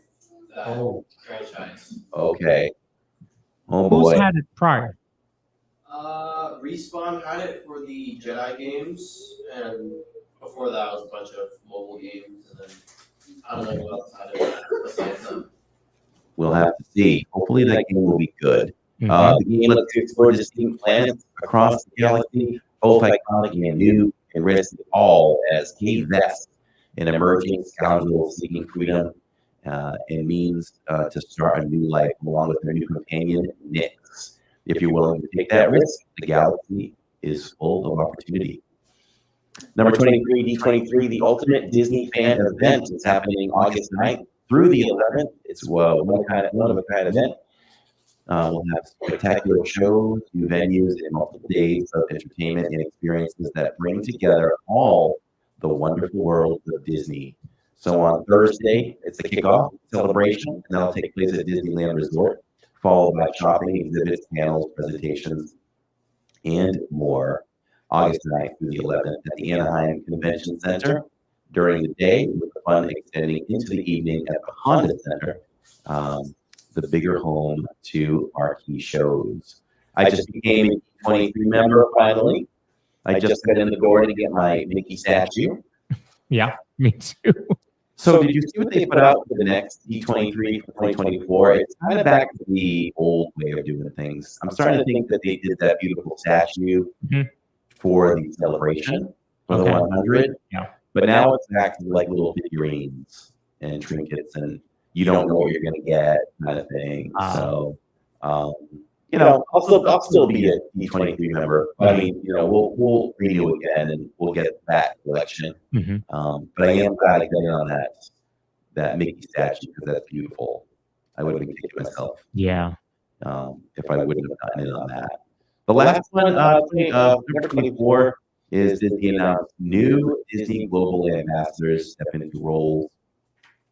that franchise. Okay. Oh Who's boy. had it prior? Respawn had it for the Jedi games, and before that was a bunch of mobile games, and then I don't know what else had it besides them. We'll have to see. Hopefully that game will be good. The game lets you explore distinct planets across the galaxy, both iconic and new, and risk it all as Kay Vess, an emerging scoundrel seeking freedom and means to start a new life along with her new companion, Nix. If you're willing to take that risk, the galaxy is full of opportunity. Number 23, D23, the Ultimate Disney Fan Event is happening August 9th through the 11th. It's one of a kind event. We'll have spectacular shows, new venues, and multiple days of entertainment and experiences that bring together all the wonderful world of Disney. So on Thursday, it's the kickoff celebration, and that'll take place at Disneyland Resort, followed by shopping, exhibits, panels, presentations, and more. August 9th through the 11th at the Anaheim Convention Center during the day, with the fun extending into the evening at the Honda Center, the bigger home to our key shows. I just became a 23 member finally. I just got in the door to get my Mickey statue. Yeah, me too. So did you see what they put out for the next D23 for 2024? It's kind of back to the old way of doing things. I'm starting to think that they did that beautiful statue for the celebration for the 100. Yeah. But now it's back to like little figurines and trinkets, and you don't know what you're going to get, kind of thing. So, I'll still be a D23 member. I mean, we'll renew again, and we'll get that collection. But I am glad I got in on that Mickey statue because that's beautiful. I would have been kicking myself. Yeah. If I wouldn't have gotten in on that. The last one, number 24, is Disney announced new Disney Global Ambassadors step into roles.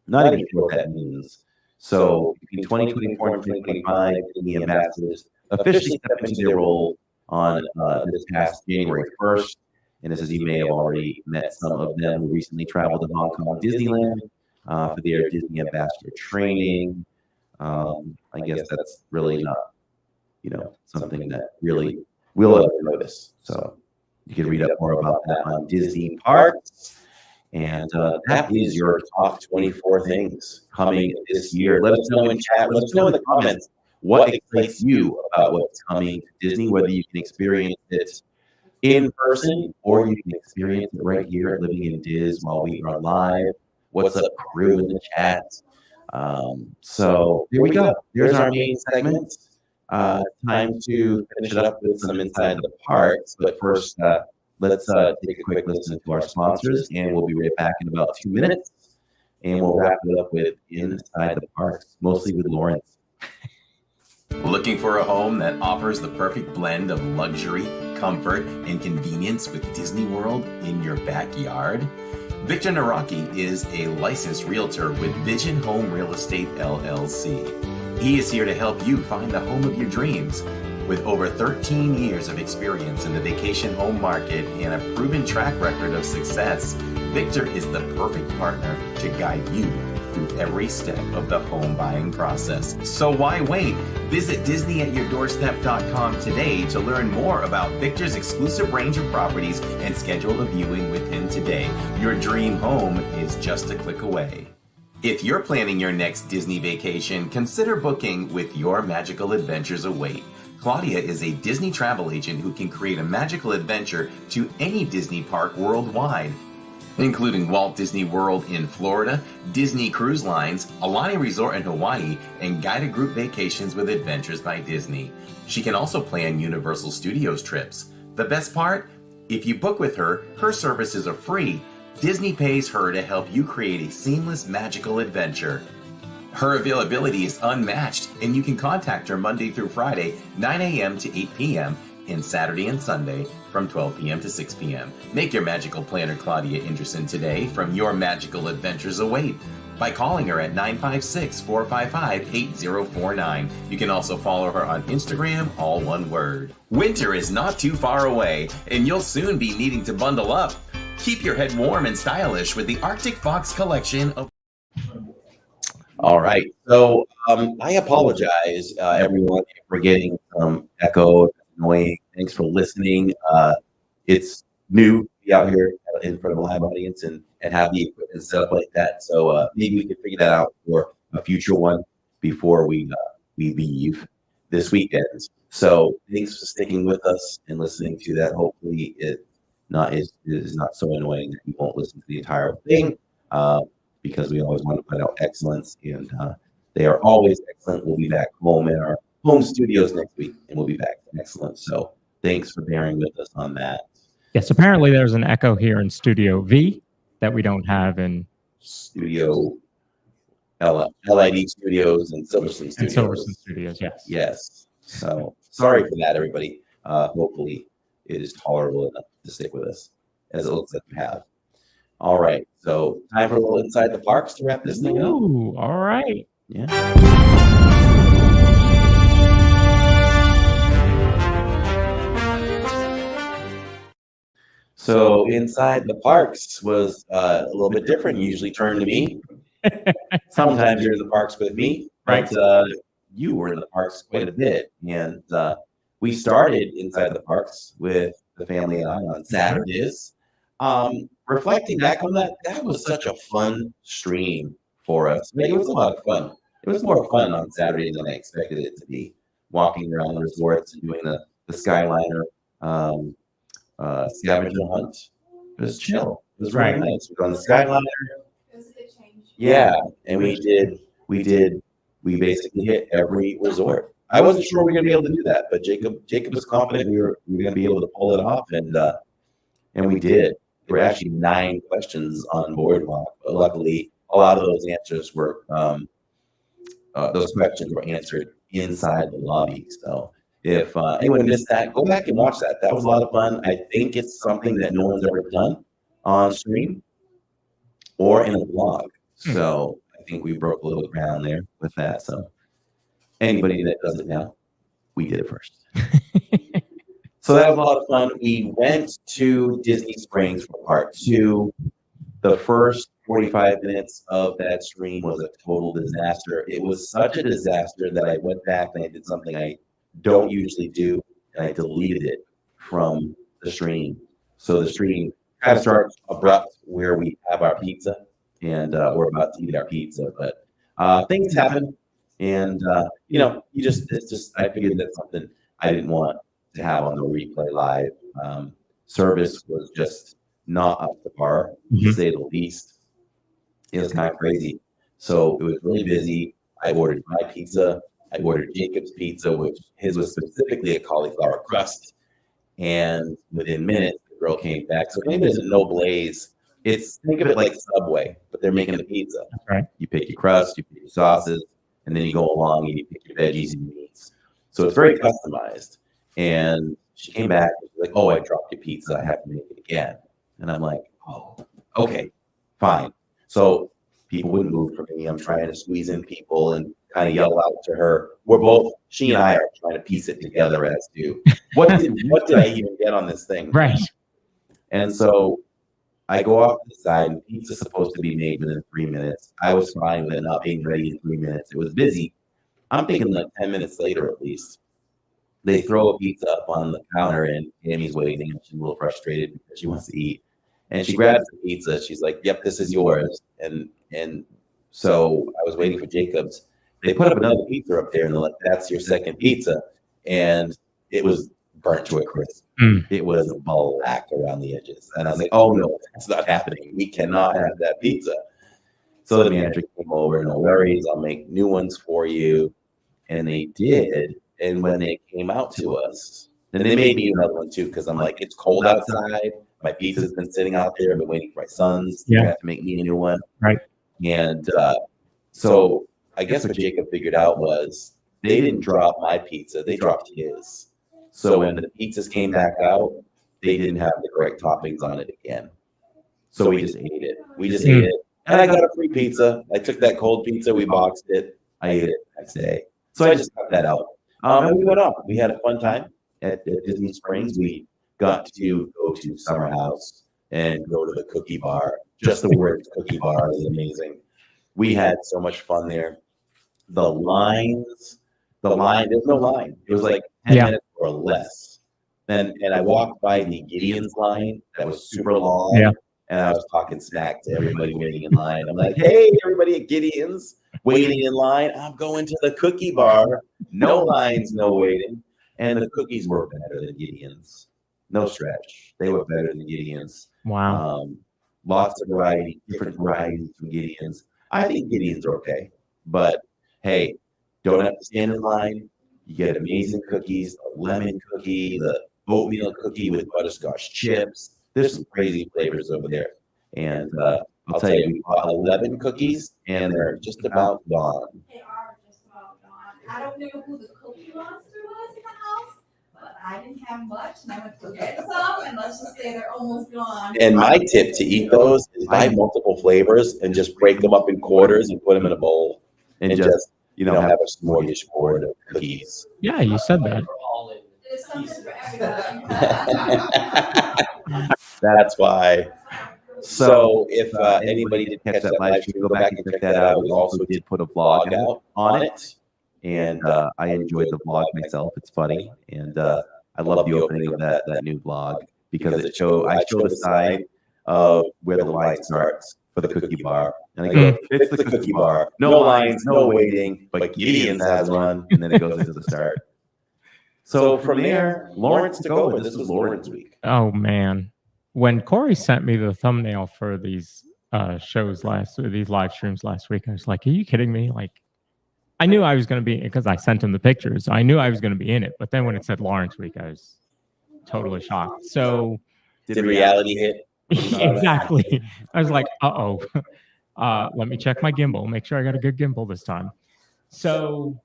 Not even sure what that means. So between 2024 and 2025, Disney ambassadors officially step into their role on this past January 1st. And as you may have already met some of them who recently traveled to Hong Kong Disneyland for their Disney ambassador training. I guess that's really not, something that really we'll ever notice. So you can read up more about that on Disney Parks. And that is your top 24 things coming this year. Let us know in chat. Let us know in the comments what excites you about what's coming to Disney, whether you can experience it in person or you can experience it right here at Living in Diz while we are live. What's up, crew, in the chat? So here we go. Here's our main segment. Time to finish it up with some Inside the Parks. But first, let's take a quick listen to our sponsors, and we'll be right back in about 2 minutes. And we'll wrap it up with Inside the Parks, mostly with Lawrence. Looking for a home that offers the perfect blend of luxury, comfort, and convenience with Disney World in your backyard? Victor Naraki is a licensed realtor with Vision Home Real Estate LLC. He is here to help you find the home of your dreams. With over 13 years of experience in the vacation home market and a proven track record of success, Victor is the perfect partner to guide you through every step of the home buying process. So why wait? Visit DisneyAtYourDoorstep.com today to learn more about Victor's exclusive range of properties and schedule a viewing with him today. Your dream home is just a click away. If you're planning your next Disney vacation, consider booking with Your Magical Adventures Await. Claudia is a Disney travel agent who can create a magical adventure to any Disney park worldwide, including Walt Disney World in Florida, Disney Cruise Lines, Alani Resort in Hawaii, and guided group vacations with Adventures by Disney. She can also plan Universal Studios trips. The best part? If you book with her, her services are free. Disney pays her to help you create a seamless, magical adventure. Her availability is unmatched, and you can contact her Monday through Friday, 9 a.m. to 8 p.m., and Saturday and Sunday from 12 p.m. to 6 p.m. Make your magical planner Claudia Anderson today from Your Magical Adventures Await by calling her at 956-455-8049. You can also follow her on Instagram, all one word. Winter is not too far away, and you'll soon be needing to bundle up. Keep your head warm and stylish with the Arctic Fox collection of... All right. So I apologize, everyone, for getting some echo. Annoying. Thanks for listening. It's new to be out here in front of a live audience and have the equipment set up like that. So maybe we can figure that out for a future one before we leave this weekend. So thanks for sticking with us and listening to that. Hopefully it is not so annoying that you won't listen to the entire thing, because we always want to put out excellence, and they are always excellent. We'll be back home in our home studios next week, and we'll be back to excellent. So thanks for bearing with us on that. Yes, apparently there's an echo here in Studio V that we don't have in Studio LID Studios and Silverstone Studios. Silverstone Studios, yes. Yes. So sorry for that, everybody. Hopefully it is tolerable enough to stick with us, as it looks like we have. All right. So time for a little Inside the Parks to wrap this thing up. Ooh, all right. Yeah. So Inside the Parks was a little bit different. You usually turn to me. Sometimes you're in the parks with me, but you were in the parks quite a bit. And we started Inside the Parks with the family and I on Saturdays. Reflecting back on that, that was such a fun stream for us. It was a lot of fun. It was more fun on Saturday than I expected it to be. Walking around the resorts and doing the Skyliner scavenger hunt. It was chill. It was really nice. We were on the Skyliner. It was a good change. Yeah, and we basically hit every resort. I wasn't sure we were gonna be able to do that, but Jacob was confident we were gonna be able to pull it off, and we did. There were actually 9 questions on Boardwalk, but luckily a lot of those answers were those questions were answered inside the lobby. So if anyone missed that, go back and watch that. That was a lot of fun. I think it's something that no one's ever done on stream or in a vlog. So I think we broke a little ground there with that. So anybody that does it now, we did it first. So that was a lot of fun. We went to Disney Springs for part 2. The first 45 minutes of that stream was a total disaster. It was such a disaster that I went back and I did something I don't usually do, and I deleted it from the stream. So the stream kind of start abrupt where we have our pizza, and we're about to eat our pizza, but things happen, and it's just I figured that's something I didn't want to have on the replay live. Service was just not up to par, to say the least. It was kind of crazy. So it was really busy. I ordered my pizza. I ordered Jacob's pizza, which his was specifically a cauliflower crust. And within minutes, the girl came back. So if anybody doesn't know Blaze, think of it like Subway, but they're making the pizza. Right. You pick your crust, you pick your sauces, and then you go along and you pick your veggies and your meats. So it's very customized. And she came back and she's like, "Oh, I dropped your pizza. I have to make it again." And I'm like, "Oh, okay, fine." So people wouldn't move from me. I'm trying to squeeze in people and kind of yell out to her. She and I are trying to piece it together as to what did I even get on this thing? Right. And so I go off to the side, and pizza's supposed to be made within 3 minutes. I was fine with it not being ready in 3 minutes. It was busy. I'm thinking like 10 minutes later at least. They throw a pizza up on the counter, and Tammy's waiting, and she's a little frustrated because she wants to eat. And she grabs the pizza. She's like, "Yep, this is yours." And so I was waiting for Jacob's. They put up another pizza up there, and they're like, "That's your second pizza." And it was burnt to a crisp. It was black around the edges. And I was like, "Oh, no, that's not happening. We cannot have that pizza." So the manager came over, "No worries, I'll make new ones for you." And they did. And when they came out to us, and they made me another one too, because I'm like, it's cold outside. My pizza's been sitting out there. I've been waiting for my sons. They have to make me a new one. Right. And so I guess what Jacob figured out was they didn't drop my pizza. They dropped his. So when the pizzas came back out, they didn't have the correct toppings on it again. So we just ate it. Ate it. And I got a free pizza. I took that cold pizza. We boxed it. I ate it the next day. So I just cut that out. And we went off. We had a fun time at Disney Springs. We got to go to Summer House and go to the cookie bar. Just the word cookie bar is amazing. We had so much fun there. The line, there's no line. It was like 10 minutes or less. And I walked by the Gideon's line that was super long. Yeah. And I was talking smack to everybody waiting in line. I'm like, "Hey, everybody at Gideon's waiting in line. I'm going to the cookie bar. No lines, no waiting." And the cookies were better than Gideon's. No stretch. They were better than Gideon's. Wow. Lots of variety, different varieties from Gideon's. I think Gideon's are okay. But hey, don't have to stand in line. You get amazing cookies, a lemon cookie, the oatmeal cookie with butterscotch chips. There's some crazy flavors over there. And I'll tell you, we bought 11 cookies, and they're just about gone. They are just about gone. I don't know who the cookie monster was in the house, but I didn't have much, and I went to get some, and let's just say they're almost gone. And my tip to eat those is buy multiple flavors and just break them up in quarters and put them in a bowl and just, have a smorgasbord of cookies. Yeah, you said that. There's something for everybody. That's why. So if anybody did catch that live stream, go back and check that out. We also did put a vlog out on it, and I enjoyed the vlog myself. It's funny, and I love the opening of that new vlog because I show the side of where the line starts for the cookie bar, and I go, "It's the cookie bar. No lines, no waiting, but Gideon's has one," and then it goes into the start. So from there, Lawrence took over. This was Lawrence week. Oh man, when Corey sent me the thumbnail for these these live streams last week, I was like, "Are you kidding me?" Like, I knew I was going to be, because I sent him the pictures. So I knew I was going to be in it. But then when it said Lawrence week, I was totally shocked. So did reality hit? Exactly. I was like, "Uh-oh." Let me check my gimbal. Make sure I got a good gimbal this time. So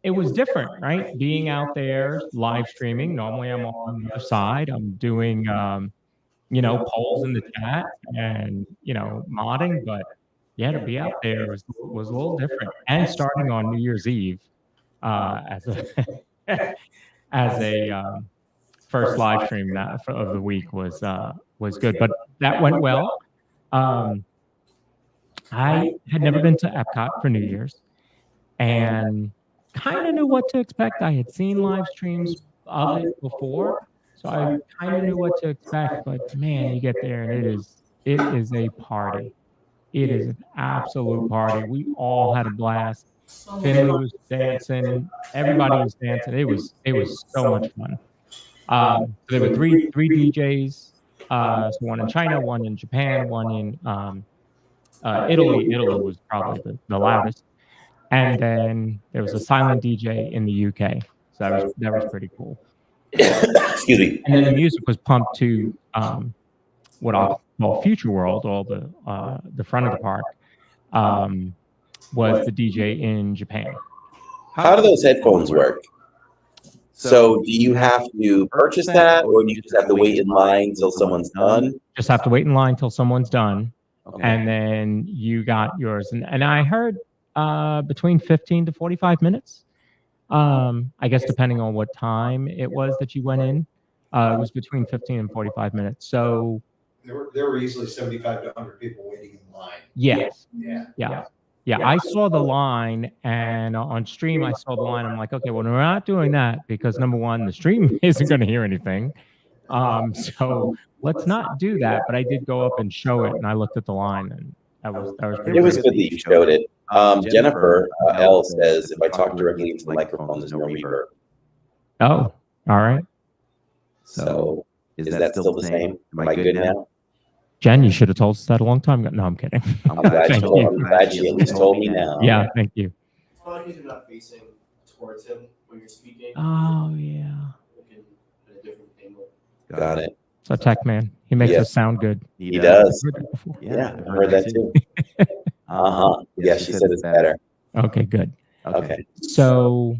it was different, right? Being out there live streaming. Normally I'm on the other side. I'm doing, polls in the chat and, modding. But yeah, to be out there was a little different. And starting on New Year's Eve as a first live stream of the week was good. But that went well. I had never been to Epcot for New Year's, and kind of knew what to expect. I had seen live streams of it before, So I kind of knew what to expect, but man, you get there and it is a party. It is an absolute party. We all had a blast. Finley was dancing. Everybody was dancing. It was so much fun. So there were three DJs. So one in China, one in Japan, one in Italy. Italy was probably the loudest, and then there was a silent DJ in the UK. So that was pretty cool. Excuse me. And then the music was pumped to what I'll call Future World, all the front of the park. Was the DJ in Japan. How do those headphones work? So do you have to purchase that, or do you just have to wait in line until someone's done? Just have to wait in line till someone's done, Okay. and then you got yours. And I heard between 15 to 45 minutes. I guess depending on what time it was that you went in, it was between 15 and 45 minutes. So There were easily 75 to 100 people waiting in line. yes, Yeah. yeah. I saw the line, and on stream I saw the line. I'm like, okay, well, we're not doing that because number one, the stream isn't going to hear anything. So let's not do that. But I did go up and show it, and I looked at the line, and that was pretty It was good. good that you showed it. Jennifer L says, if I talk directly into the microphone, there's no reverb. Oh, all right. So is that still the same? Am I good now? Jen, you should have told us that a long time ago. No, I'm kidding. I'm glad, Thank you, you. I'm glad you at least told me now. Yeah, thank you. It's probably because you're not facing towards him when you're speaking. Oh, yeah. Looking at a different angle. Got it. So Tech Man, he makes Yes. us sound good. He does. I've heard that before. Yeah, I've heard that too. Uh-huh. Yeah, she said it's better. Okay, good. Okay. So,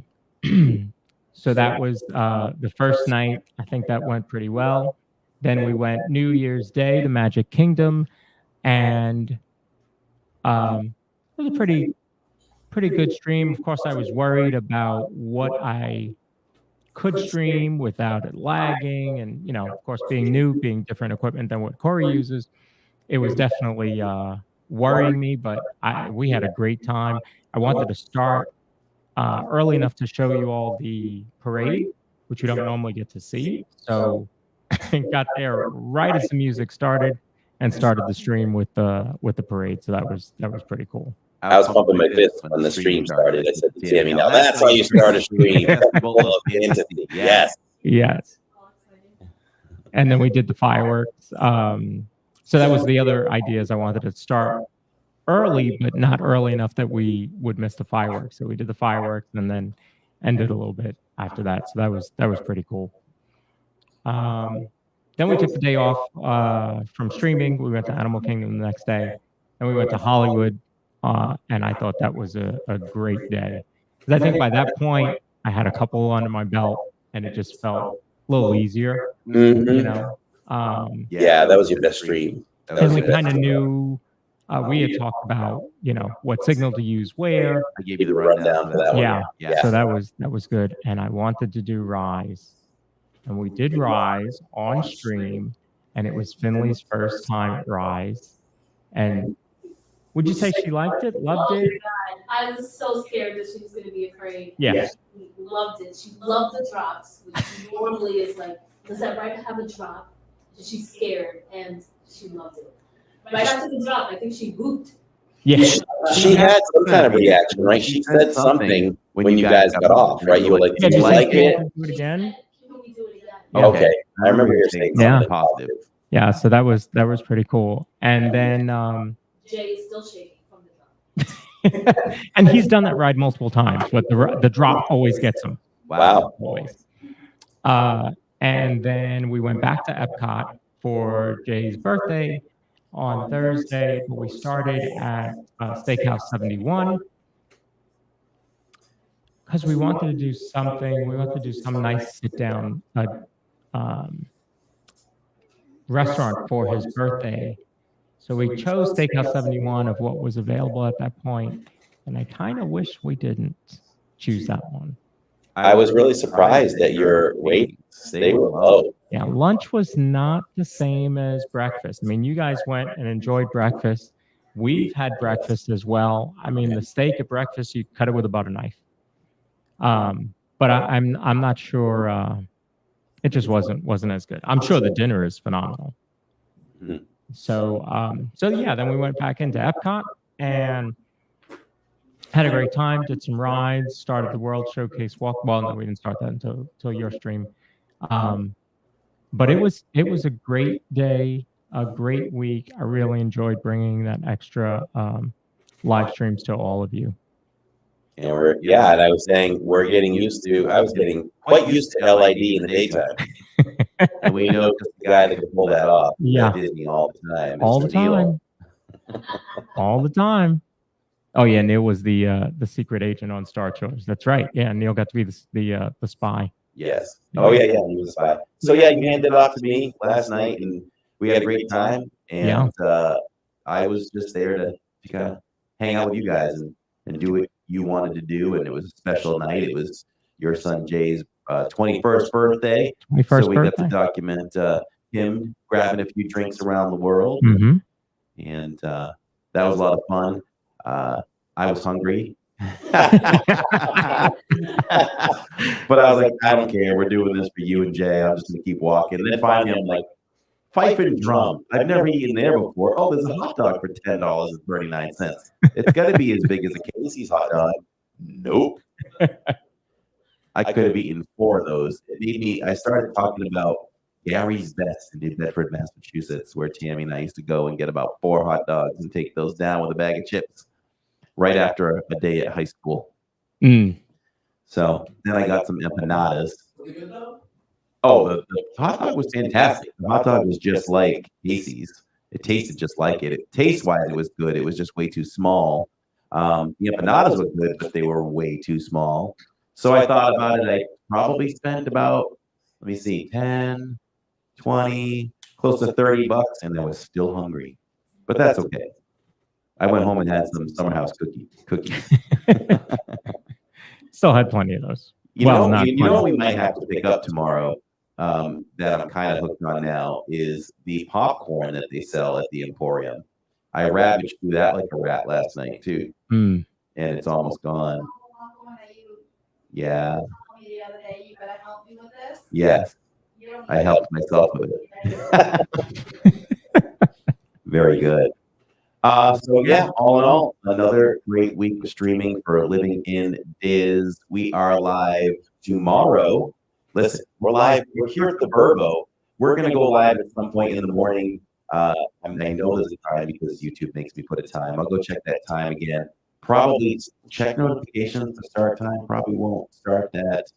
so that was the first night. I think that went pretty well. Then we went New Year's Day to Magic Kingdom, and it was a pretty good stream. Of course, I was worried about what I could stream without it lagging, and of course, being new, being different equipment than what Corey uses, it was definitely worrying me. But we had a great time. I wanted to start early enough to show you all the parade, which you don't normally get to see. So got there right as the music started and started the stream with the parade. So that was pretty cool. I was pumping my fist when the stream started. I said to Tammy, now that's how you start a stream. Festival of Fantasy. Yes. Yes. And then we did the fireworks. So that was the other ideas. I wanted to start early, but not early enough that we would miss the fireworks. So we did the fireworks and then ended a little bit after that. So that was pretty cool. Then we took the day off from streaming. We went to Animal Kingdom the next day, and we went to Hollywood. And I thought that was a great day. Because I think by that point, I had a couple under my belt, and it just felt a little easier, Mm-hmm. Yeah, that was your best stream. And we kind of knew, we had talked about, what signal to use where. I gave you the rundown for that one. Yeah. So that was good. And I wanted to do Rise. And we did Rise on stream, and it was Finley's first time at Rise. And would you say she liked it, loved it? Oh my God. I was so scared that she was going to be afraid. Yeah. She loved it. She loved the drops, which normally is like, does that right to have a drop? She's scared, and she loved it. Right after the drop, I think she whooped. Yeah. She had some kind of reaction, right? She said something when you guys got off, right? You were like, did you like it? Do it again? Can we do it again? Yeah. Okay. I remember you saying something positive. Yeah, so that was pretty cool. And then Jay is still shaking from the drop. and he's done that ride multiple times, but the drop always gets him. Wow. Always. And then we went back to Epcot for Jay's birthday on Thursday. But we started at Steakhouse 71 because we wanted to do something. We wanted to do some nice sit-down restaurant for his birthday. So we chose Steakhouse 71 of what was available at that point, and I kind of wish we didn't choose that one. I was really surprised that your weights, they were low. Yeah, lunch was not the same as breakfast. I mean, you guys went and enjoyed breakfast. We've had breakfast as well. I mean, the steak at breakfast, you cut it with a butter knife. But I'm not sure It just wasn't as good. I'm sure the dinner is phenomenal. Mhm. So yeah, then we went back into Epcot and had a great time. Did some rides. Started the World Showcase walk. Well, no, we didn't start that until your stream. But it was a great day, a great week. I really enjoyed bringing that extra live streams to all of you. And and I was saying I was getting quite used to LID in the daytime. And we know just the guy that can pull that off at Disney all the time. All the time. All the time. Oh yeah, Neil was the secret agent on Star Tours. That's right. Yeah, Neil got to be the spy. Yes. Oh yeah, he was a spy. So yeah, you handed it off to me last night, and we had a great time. And I was just there to kind of hang out with you guys and do what you wanted to do. And it was a special night. It was your son Jay's 21st birthday. So we got to document him grabbing a few drinks around the world, and that was a lot of fun. I was hungry. But I was like, I don't care. We're doing this for you and Jay. I'm just gonna keep walking. And then finally, I'm like, fife and drum. I've never eaten there before. Oh, there's a hot dog for $10.39. It's got to be as big as a Casey's hot dog. Nope. I could have eaten 4 of those. It made me. I started talking about Gary's Best in New Bedford, Massachusetts, where Tammy and I used to go and get about 4 hot dogs and take those down with a bag of chips right after a day at high school. So then I got some empanadas. Oh, the hot dog was fantastic. The hot dog was just like Casey's. It tasted just like it. Taste-wise, it was good. It was just way too small. The empanadas were good, but they were way too small. So I thought about it. I probably spent about, 10, 20, close to $30, and I was still hungry. But that's okay. I went home and had some Summer House cookies. Still had plenty of those. You know what we might have to pick up tomorrow that I'm kind of hooked on now is the popcorn that they sell at the Emporium. I ravaged through that like a rat last night too, and it's almost gone. Yeah. Yes. I helped myself with it. Very good. So yeah, all in all, another great week of streaming for Living in Diz. We are live tomorrow. Listen, we're live. We're here at the VRBO. We're going to go live at some point in the morning. I know there's a time because YouTube makes me put a time. I'll go check that time again. Probably check notifications for start time. Probably won't start that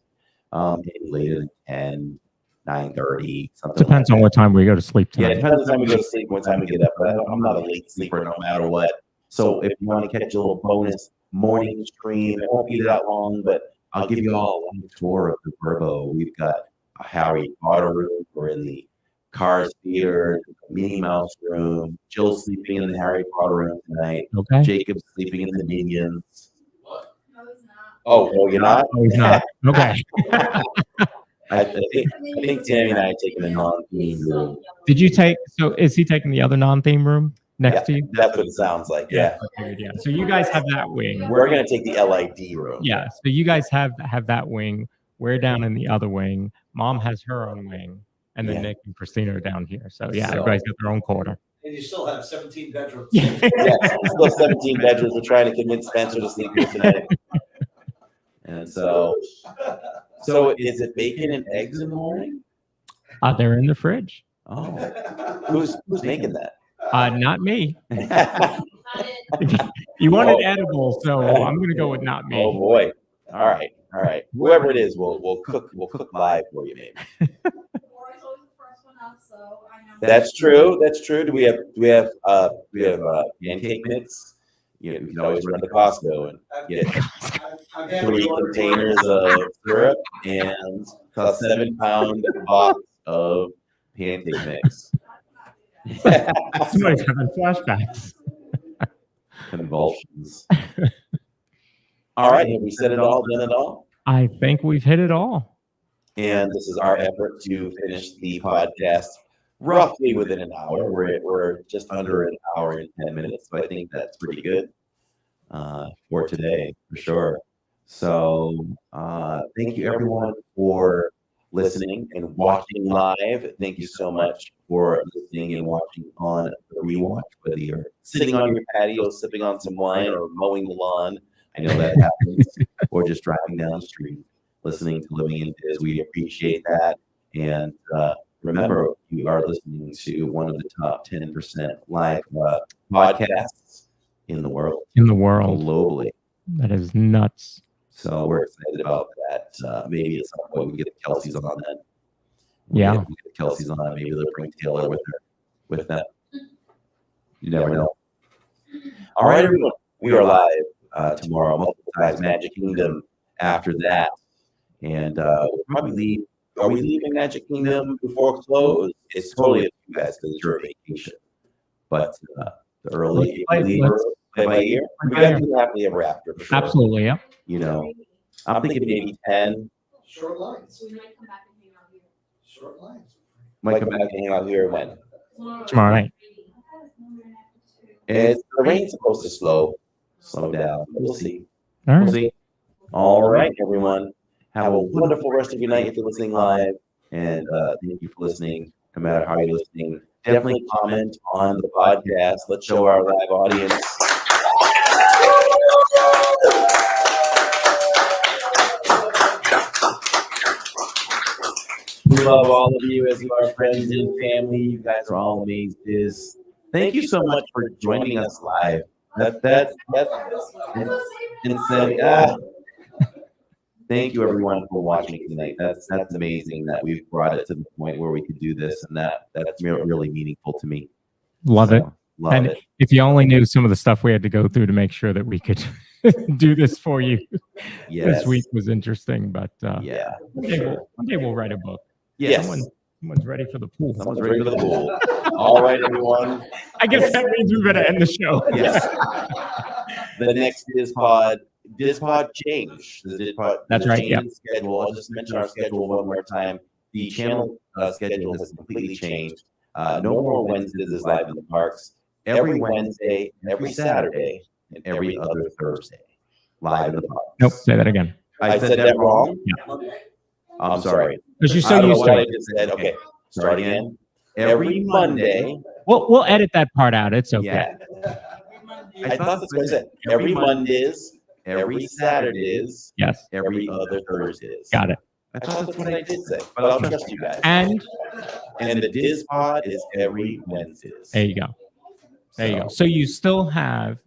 maybe later than 10, 9:30, something. Depends on what time we go to sleep tonight. Yeah, it depends on the time we go to sleep, what time we get up. But I'm not a late sleeper no matter what. So if you want to catch a little bonus morning stream, it won't be that long, but I'll give you all a tour of the VRBO. We've got a Harry Potter room. We're in the Cars Theater, Minnie Mouse room. Jill's sleeping in the Harry Potter room tonight. Okay. Jacob's sleeping in the Minions. Oh, you're not? No, he's not. Okay. I think Tammy and I are taking a non-theme room. Did you take? So is he taking the other non-theme room next to you? That's what it sounds like. Yeah. Yeah. So you guys have that wing. We're gonna take the LID room. Yeah. So you guys have that wing. We're down in the other wing. Mom has her own wing, and then Nick and Christina are down here. So yeah, everybody's got their own corner. And you still have 17 bedrooms. Yes, still 17 bedrooms. We're trying to convince Spencer to sleep here tonight. And so is it bacon and eggs in the morning? They're in the fridge. Oh, who's making that? Not me. You wanted edible, so I'm gonna go with not me. Oh boy! All right. Whoever it is, we'll cook live for you, maybe. That's true. Do we have pancake mix? You can always run to Costco and get 3 containers of syrup and a 7-pound box of pancake mix. Somebody's having flashbacks. Convulsions. All right, have we said it all, done it all? I think we've hit it all. And this is our effort to finish the podcast roughly within an hour. We're just under an hour and 10 minutes, so I think that's pretty good for today, for sure. So thank you, everyone, for listening and watching live. Thank you so much for listening and watching on the rewatch, whether you're sitting on your patio, sipping on some wine, or mowing the lawn. I know that happens. Or just driving down the street, listening to Living in Biz. We appreciate that. And remember, you are listening to one of the top 10% live podcasts in the world. In the world. Globally. That is nuts. So we're excited about that. Maybe at some point we get the Kelseys on that. Yeah. We get the Kelseys on. Maybe they'll bring Taylor with them. You never know. All right, everyone. We are live tomorrow. Multiple Times Magic Kingdom after that. And we'll probably leave. Are we leaving Magic Kingdom before close? It's totally up to you guys because it's your vacation. But the early play by ear. We got to do happily ever after. For sure. Absolutely, yeah. You know, I'm thinking maybe 10. Short lines. We might come back and hang out here. Short lines. Might come back and hang out here when. Tomorrow night. The rain's supposed to slow down. We'll see. All right. We'll see. All right, everyone. Have a wonderful rest of your night if you're listening live. And thank you for listening, no matter how you're listening. Definitely comment on the podcast. Let's show our live audience. We love all of you as our friends and family. You guys are all amazing. Thank you so much for joining us live. That's insane. Thank you everyone for watching tonight. That's amazing that we've brought it to the point where we could do this, and that's really meaningful to me. Love it. Love And it. if you only knew some of the stuff we had to go through to make sure that we could do this for you Yes. this week was interesting. But Yeah. one day we'll write a book. Yes. Someone's ready for the pool. Someone's ready for the pool. All right, everyone. I guess that means we better end the show. Yes. The next Dispod change. That's the right, change in schedule. I'll just mention our schedule one more time. The channel schedule has completely changed. No more Wednesdays is live in the parks. Every Wednesday, every Saturday, and every other Thursday, live in the parks. Nope. Say that again. I said that wrong. Yeah. I'm sorry. Because you're I so don't know used what to I it. just said. Okay, start again. Every Monday. We'll edit that part out. It's okay. Yeah. I thought that's what I said. Every Mondays, every Saturdays, Yes. every other Thursdays. Got it. I thought that's what I did say, but I'll trust you guys. And the Diz Pod is every Wednesdays. there you go. There you go. So you still have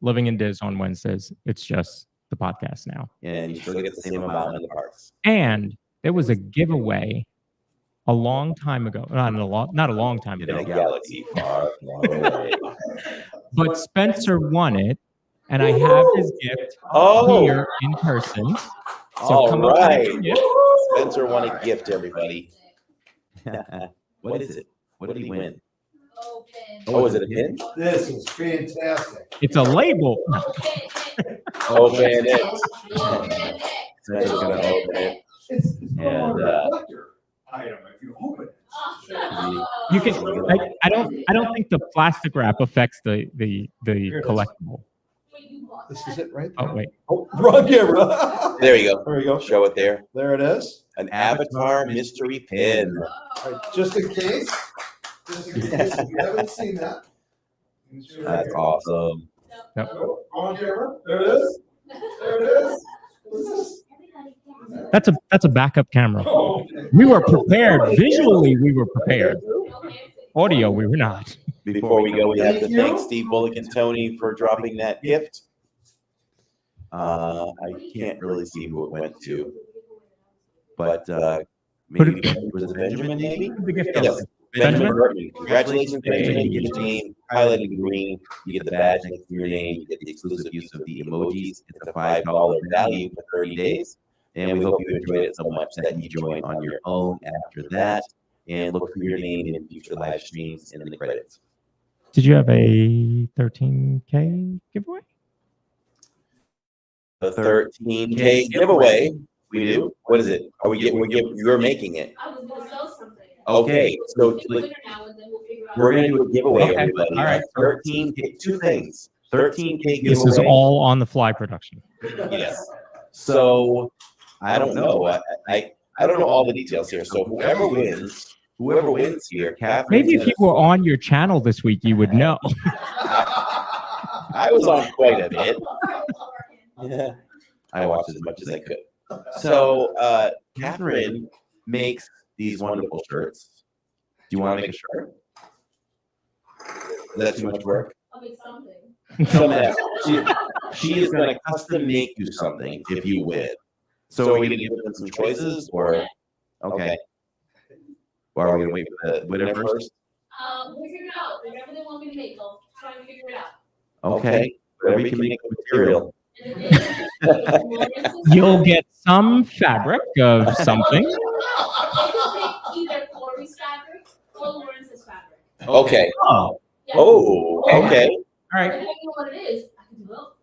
Living in Diz on Wednesdays. It's just the podcast now. And you still get the same amount in the parks. And there was a giveaway a long time ago. Not a long time In a ago. galaxy far, far away. But Spencer won it, and I have his gift Oh, here in person. So all come up with right. your gift. Spencer won a gift, everybody. What is it? What did he win? Oh, is it a pin? This is fantastic. It's a label. Open it. Spencer's gonna open it. It's And, a collector item if you open it. You can. I don't think the plastic wrap affects the collectible. This is it right Oh wait. Oh, wrong camera. There you go. There you go. Show it there. There it is. An Avatar mystery pin. All right, just in case. Just in case if you haven't seen that. That's awesome. Oh, wrong camera. There it is. There it is. What's this? That's a backup camera. Oh, okay. We were prepared. Visually, we were prepared. Audio, we were not. Before we go, we have to Thank you. thank Steve Bullock and Tony for dropping that gift. I can't really see who it went to, but maybe was it Benjamin? Maybe. The gift Yes. Benjamin? Benjamin Burton. Congratulations, Benjamin. You get your name highlighted in green. You get the badge next to your name. You get the exclusive use of the emojis. It's a $5 value for 30 days. And we hope you enjoyed it so much that you join on your own after that. And look for your name in future live streams and in the credits. Did you have a 13K giveaway? The 13K giveaway. We do. What is it? You're making it. I was gonna sell something. Okay, so Pick a winner now, and then we'll figure out. we're gonna do a giveaway, Okay, everybody. all right. 13K. Two things. 13K giveaway. This is all on the fly production. Yes. So I don't know. I don't know all the details here. So whoever wins here, Catherine's Maybe if gonna- you were on your channel this week, you would know. I was on quite a bit. Yeah, I watched as much as I could. So Catherine makes these wonderful shirts. Do you want to make a shirt? Is that too much work? I'll make something. Something else. She is going to custom make you something if you win. So are we going to give them some choices, or okay? Or are we going to wait for the winner first? We'll figure it out. Whatever they want me to make, I'll try and figure it out. Okay, whatever you can make the material. And then You'll get some fabric of something. I can make either Corey's fabric or Lawrence's fabric. Okay. Oh, Yeah. Oh, okay. all right. Depending on what it is, I can do both.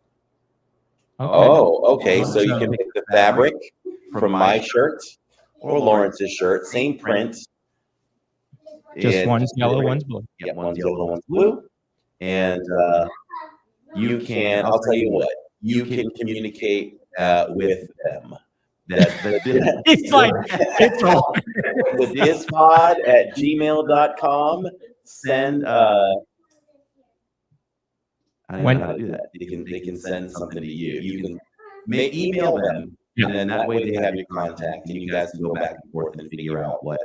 Oh, okay. So you can pick the fabric from my shirt or Lawrence's shirt, same print. Just And- one's yellow, one's blue. Yeah, one's yellow, one's blue. And you can, I'll tell you what, you can communicate with them. It's like, it's all. The dispod@gmail.com. Send I don't know how to do that. They can send something to you. You can email them, and then that way they have your contact, and you guys can go back and forth and figure out what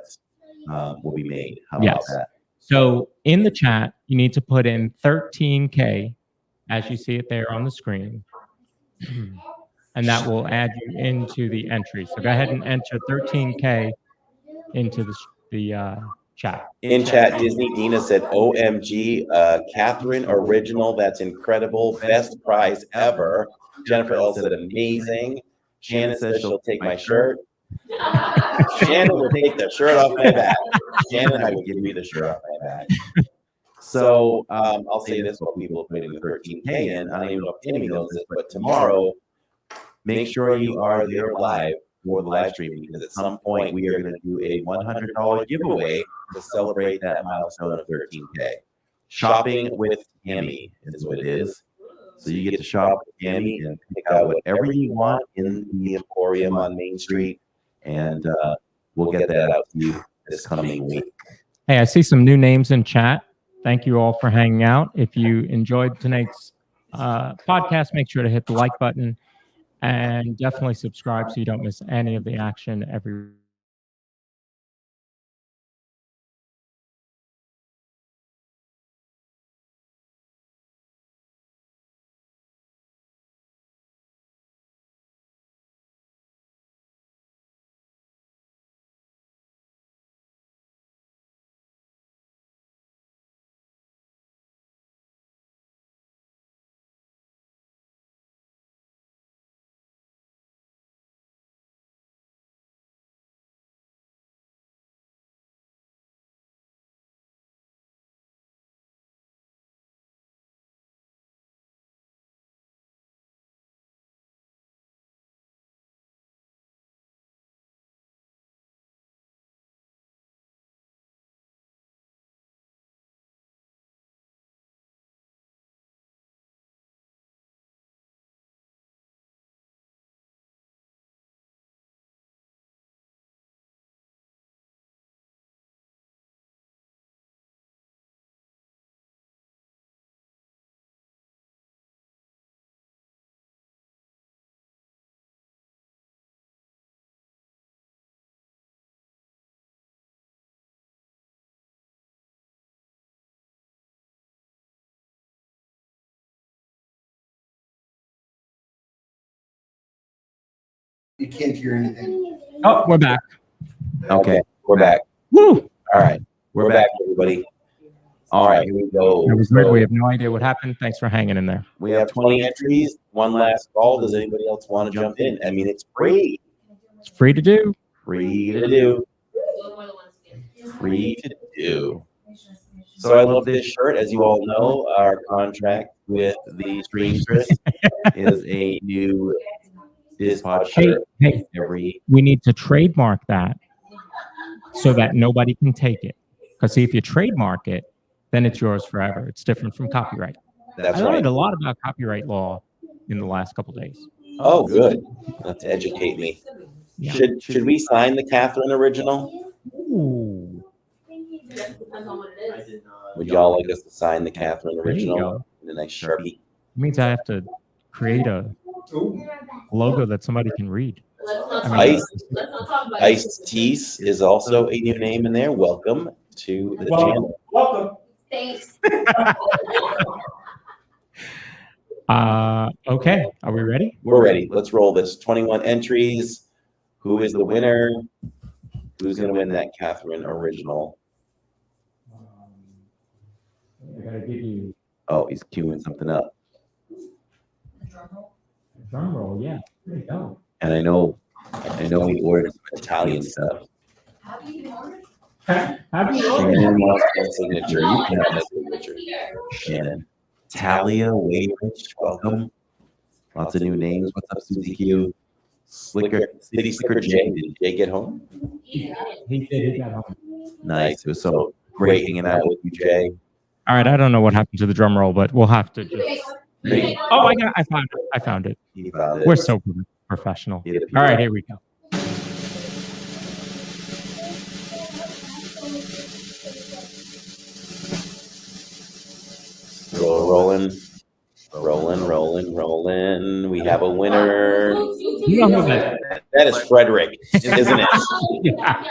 will be made. How about Yes. that? So in the chat, you need to put in 13K as you see it there on the screen. And that will add you into the entry. So go ahead and enter 13K into the chat. In chat, Disney Dina said, OMG, Catherine original. That's incredible. Best prize ever. Jennifer L said, amazing. Shannon says she'll take my shirt. Shannon will take the shirt off my back. Shannon, I will give you the shirt off my back. So I'll say this while people are putting the 13K in. I don't even know if Tammy knows this, but tomorrow, make sure you are there live for the live stream, because at some point we are going to do a $100 giveaway to celebrate that milestone of 13K. Shopping with Tammy is what it is. So you get to shop with Tammy and pick out whatever you want in the Emporium on Main Street, and we'll get that out to you this coming week. Hey, I see some new names in chat. Thank you all for hanging out. If you enjoyed tonight's podcast, make sure to hit the like button and definitely subscribe so you don't miss any of the action every You can't hear anything. Oh, we're back. Okay, we're back. Woo! All right, we're back, everybody. All right, here we go. That was weird. So We have no idea what happened. Thanks for hanging in there. we have 20 entries. One last call. Does anybody else want to jump in? I mean, it's free. It's free to do. Free to do. One more than once again. Free to do. So I love this shirt. As you all know, our contract with the Streamstress is a new Dispod Hey, shirt hey, every. we need to trademark that so that nobody can take it. Because see, if you trademark it, then it's yours forever. It's different from copyright. That's I right. learned a lot about copyright law in the last couple days. Oh, good. Let's educate me. Yeah. Should we sign the Catherine original? Ooh, Depends on what it I is. did not. Would y'all like us to sign the Catherine there you original go. in a nice Sharpie? Means I have to create a logo that somebody can read. Let's not I talk mean, Ice- let's not talk about Iced Tease is also a new name in there. Welcome to the channel. Welcome. Thanks. Okay, are we ready? We're ready. Let's roll this. 21 entries. Who is the winner? Who's going to win that Catherine original? I gotta give you Oh, he's queuing something up. a drum roll. Yeah, there you go. And I know he ordered some Italian stuff. Have you Shannon wants that signature. You can have that signature. Shannon. Talia Wayrich, welcome. Lots of new names. What's up, Susie Q? City Slicker J. Did Jay get home? He did. He got home. Nice. It was so great hanging out with you, Jay. All right, I don't know what happened to the drum roll, but we'll have to just. Great. Oh, I found it. I found it. He found it. We're so professional. Yeah, All right, here we go. Rolling. We have a winner. You know who that That is Frederick, isn't it? Yeah.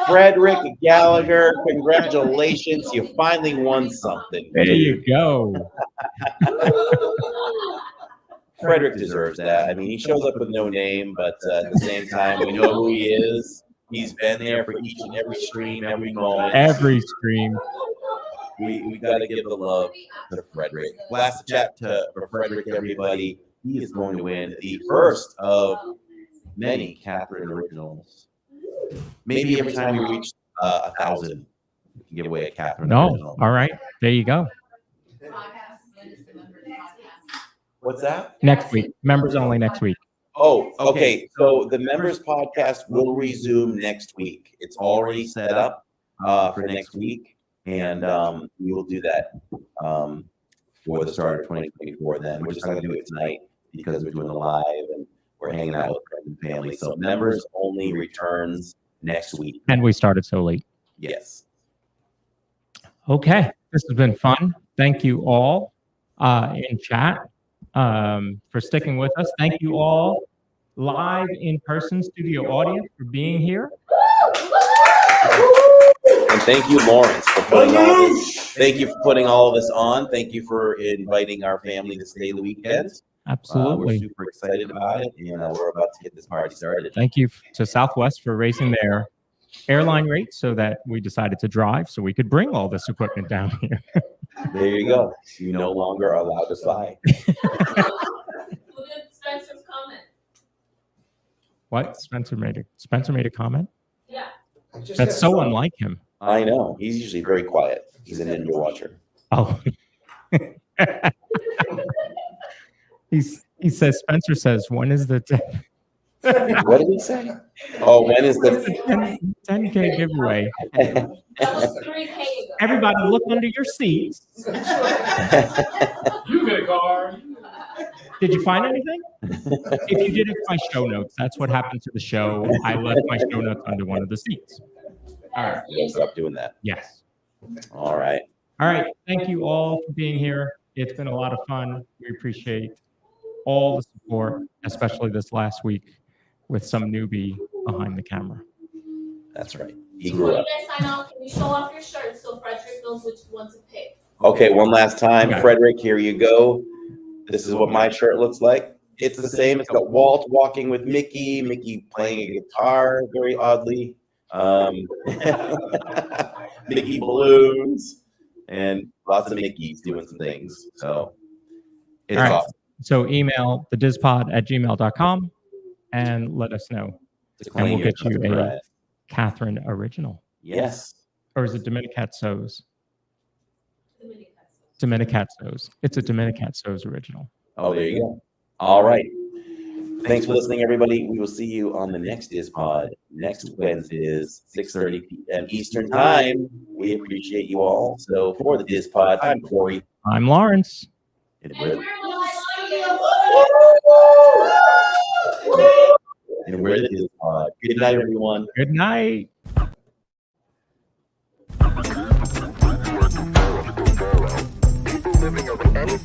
Frederick Gallagher, congratulations. You finally won something. There you go. Frederick deserves that. I mean, he shows up with no name, but at the same time, we know who he is. He's been there for each and every stream, every moment. Every stream. We got to give the love to Frederick. Last chat for Frederick, everybody. He is going to win the first of many Catherine originals. Maybe every time we reach 1,000, we can give away a Catherine original. All right. There you go. What's that? Next week. Members only next week. Oh, okay. So the members podcast will resume next week. It's already set up for next week, and we will do that for the start of 2024. Then we're just not going to do it tonight because we're doing a live and we're hanging out with friends and family. So members only returns next week. And we started so late. Yes. Okay. This has been fun. Thank you all in chat for sticking with us. Thank you all live in-person studio audience for being here. And thank you, Lawrence, for putting all this. Thank you for putting all of this on. Thank you for inviting our family to stay the weekend. Absolutely. We're super excited about it, and we're about to get this party started. Thank you to Southwest for raising their airline rates so that we decided to drive so we could bring all this equipment down here. There you go. You no longer are allowed to fly. Look at Spencer's comment. What? Spencer made a comment? Yeah. That's so unlike him. I know. He's usually very quiet. He's an ninja watcher. Oh. He says, Spencer says, when is the What did he say? Oh, when is the 10K giveaway? That was 3K ago. Everybody look under your seats. You get a car. Did you find anything? If you did, it's my show notes. That's what happened to the show. I left my show notes under one of the seats. All right. We'll stop doing that. Yes. All right. All right. Thank you all for being here. It's been a lot of fun. We appreciate all the support, especially this last week with some newbie behind the camera. That's right. He Before grew you up. guys sign off, can you show off your shirt so Frederick knows which one to pick? Okay, one last time. Okay. Frederick, here you go. This is what my shirt looks like. It's the same. It's got Walt walking with Mickey playing a guitar very oddly, Mickey balloons, and lots of Mickeys doing some things. So it's All right. awesome. So email thedispod@gmail.com and let us know. To And claim we'll your get you custom a prize. Catherine original. Yes. Or is it Dominicat So's? Dominican. Dominicat So's. It's a Dominicat So's original. Oh, there you go. All right. Thanks for listening, everybody. We will see you on the next DisPod. Next Wednesday is 6:30 p.m. Eastern Time. We appreciate you all. So for the DisPod, I'm Corey. I'm Lawrence. And And we're, we're live. and we're the DisPod. Good night, everyone. Good night. People living of any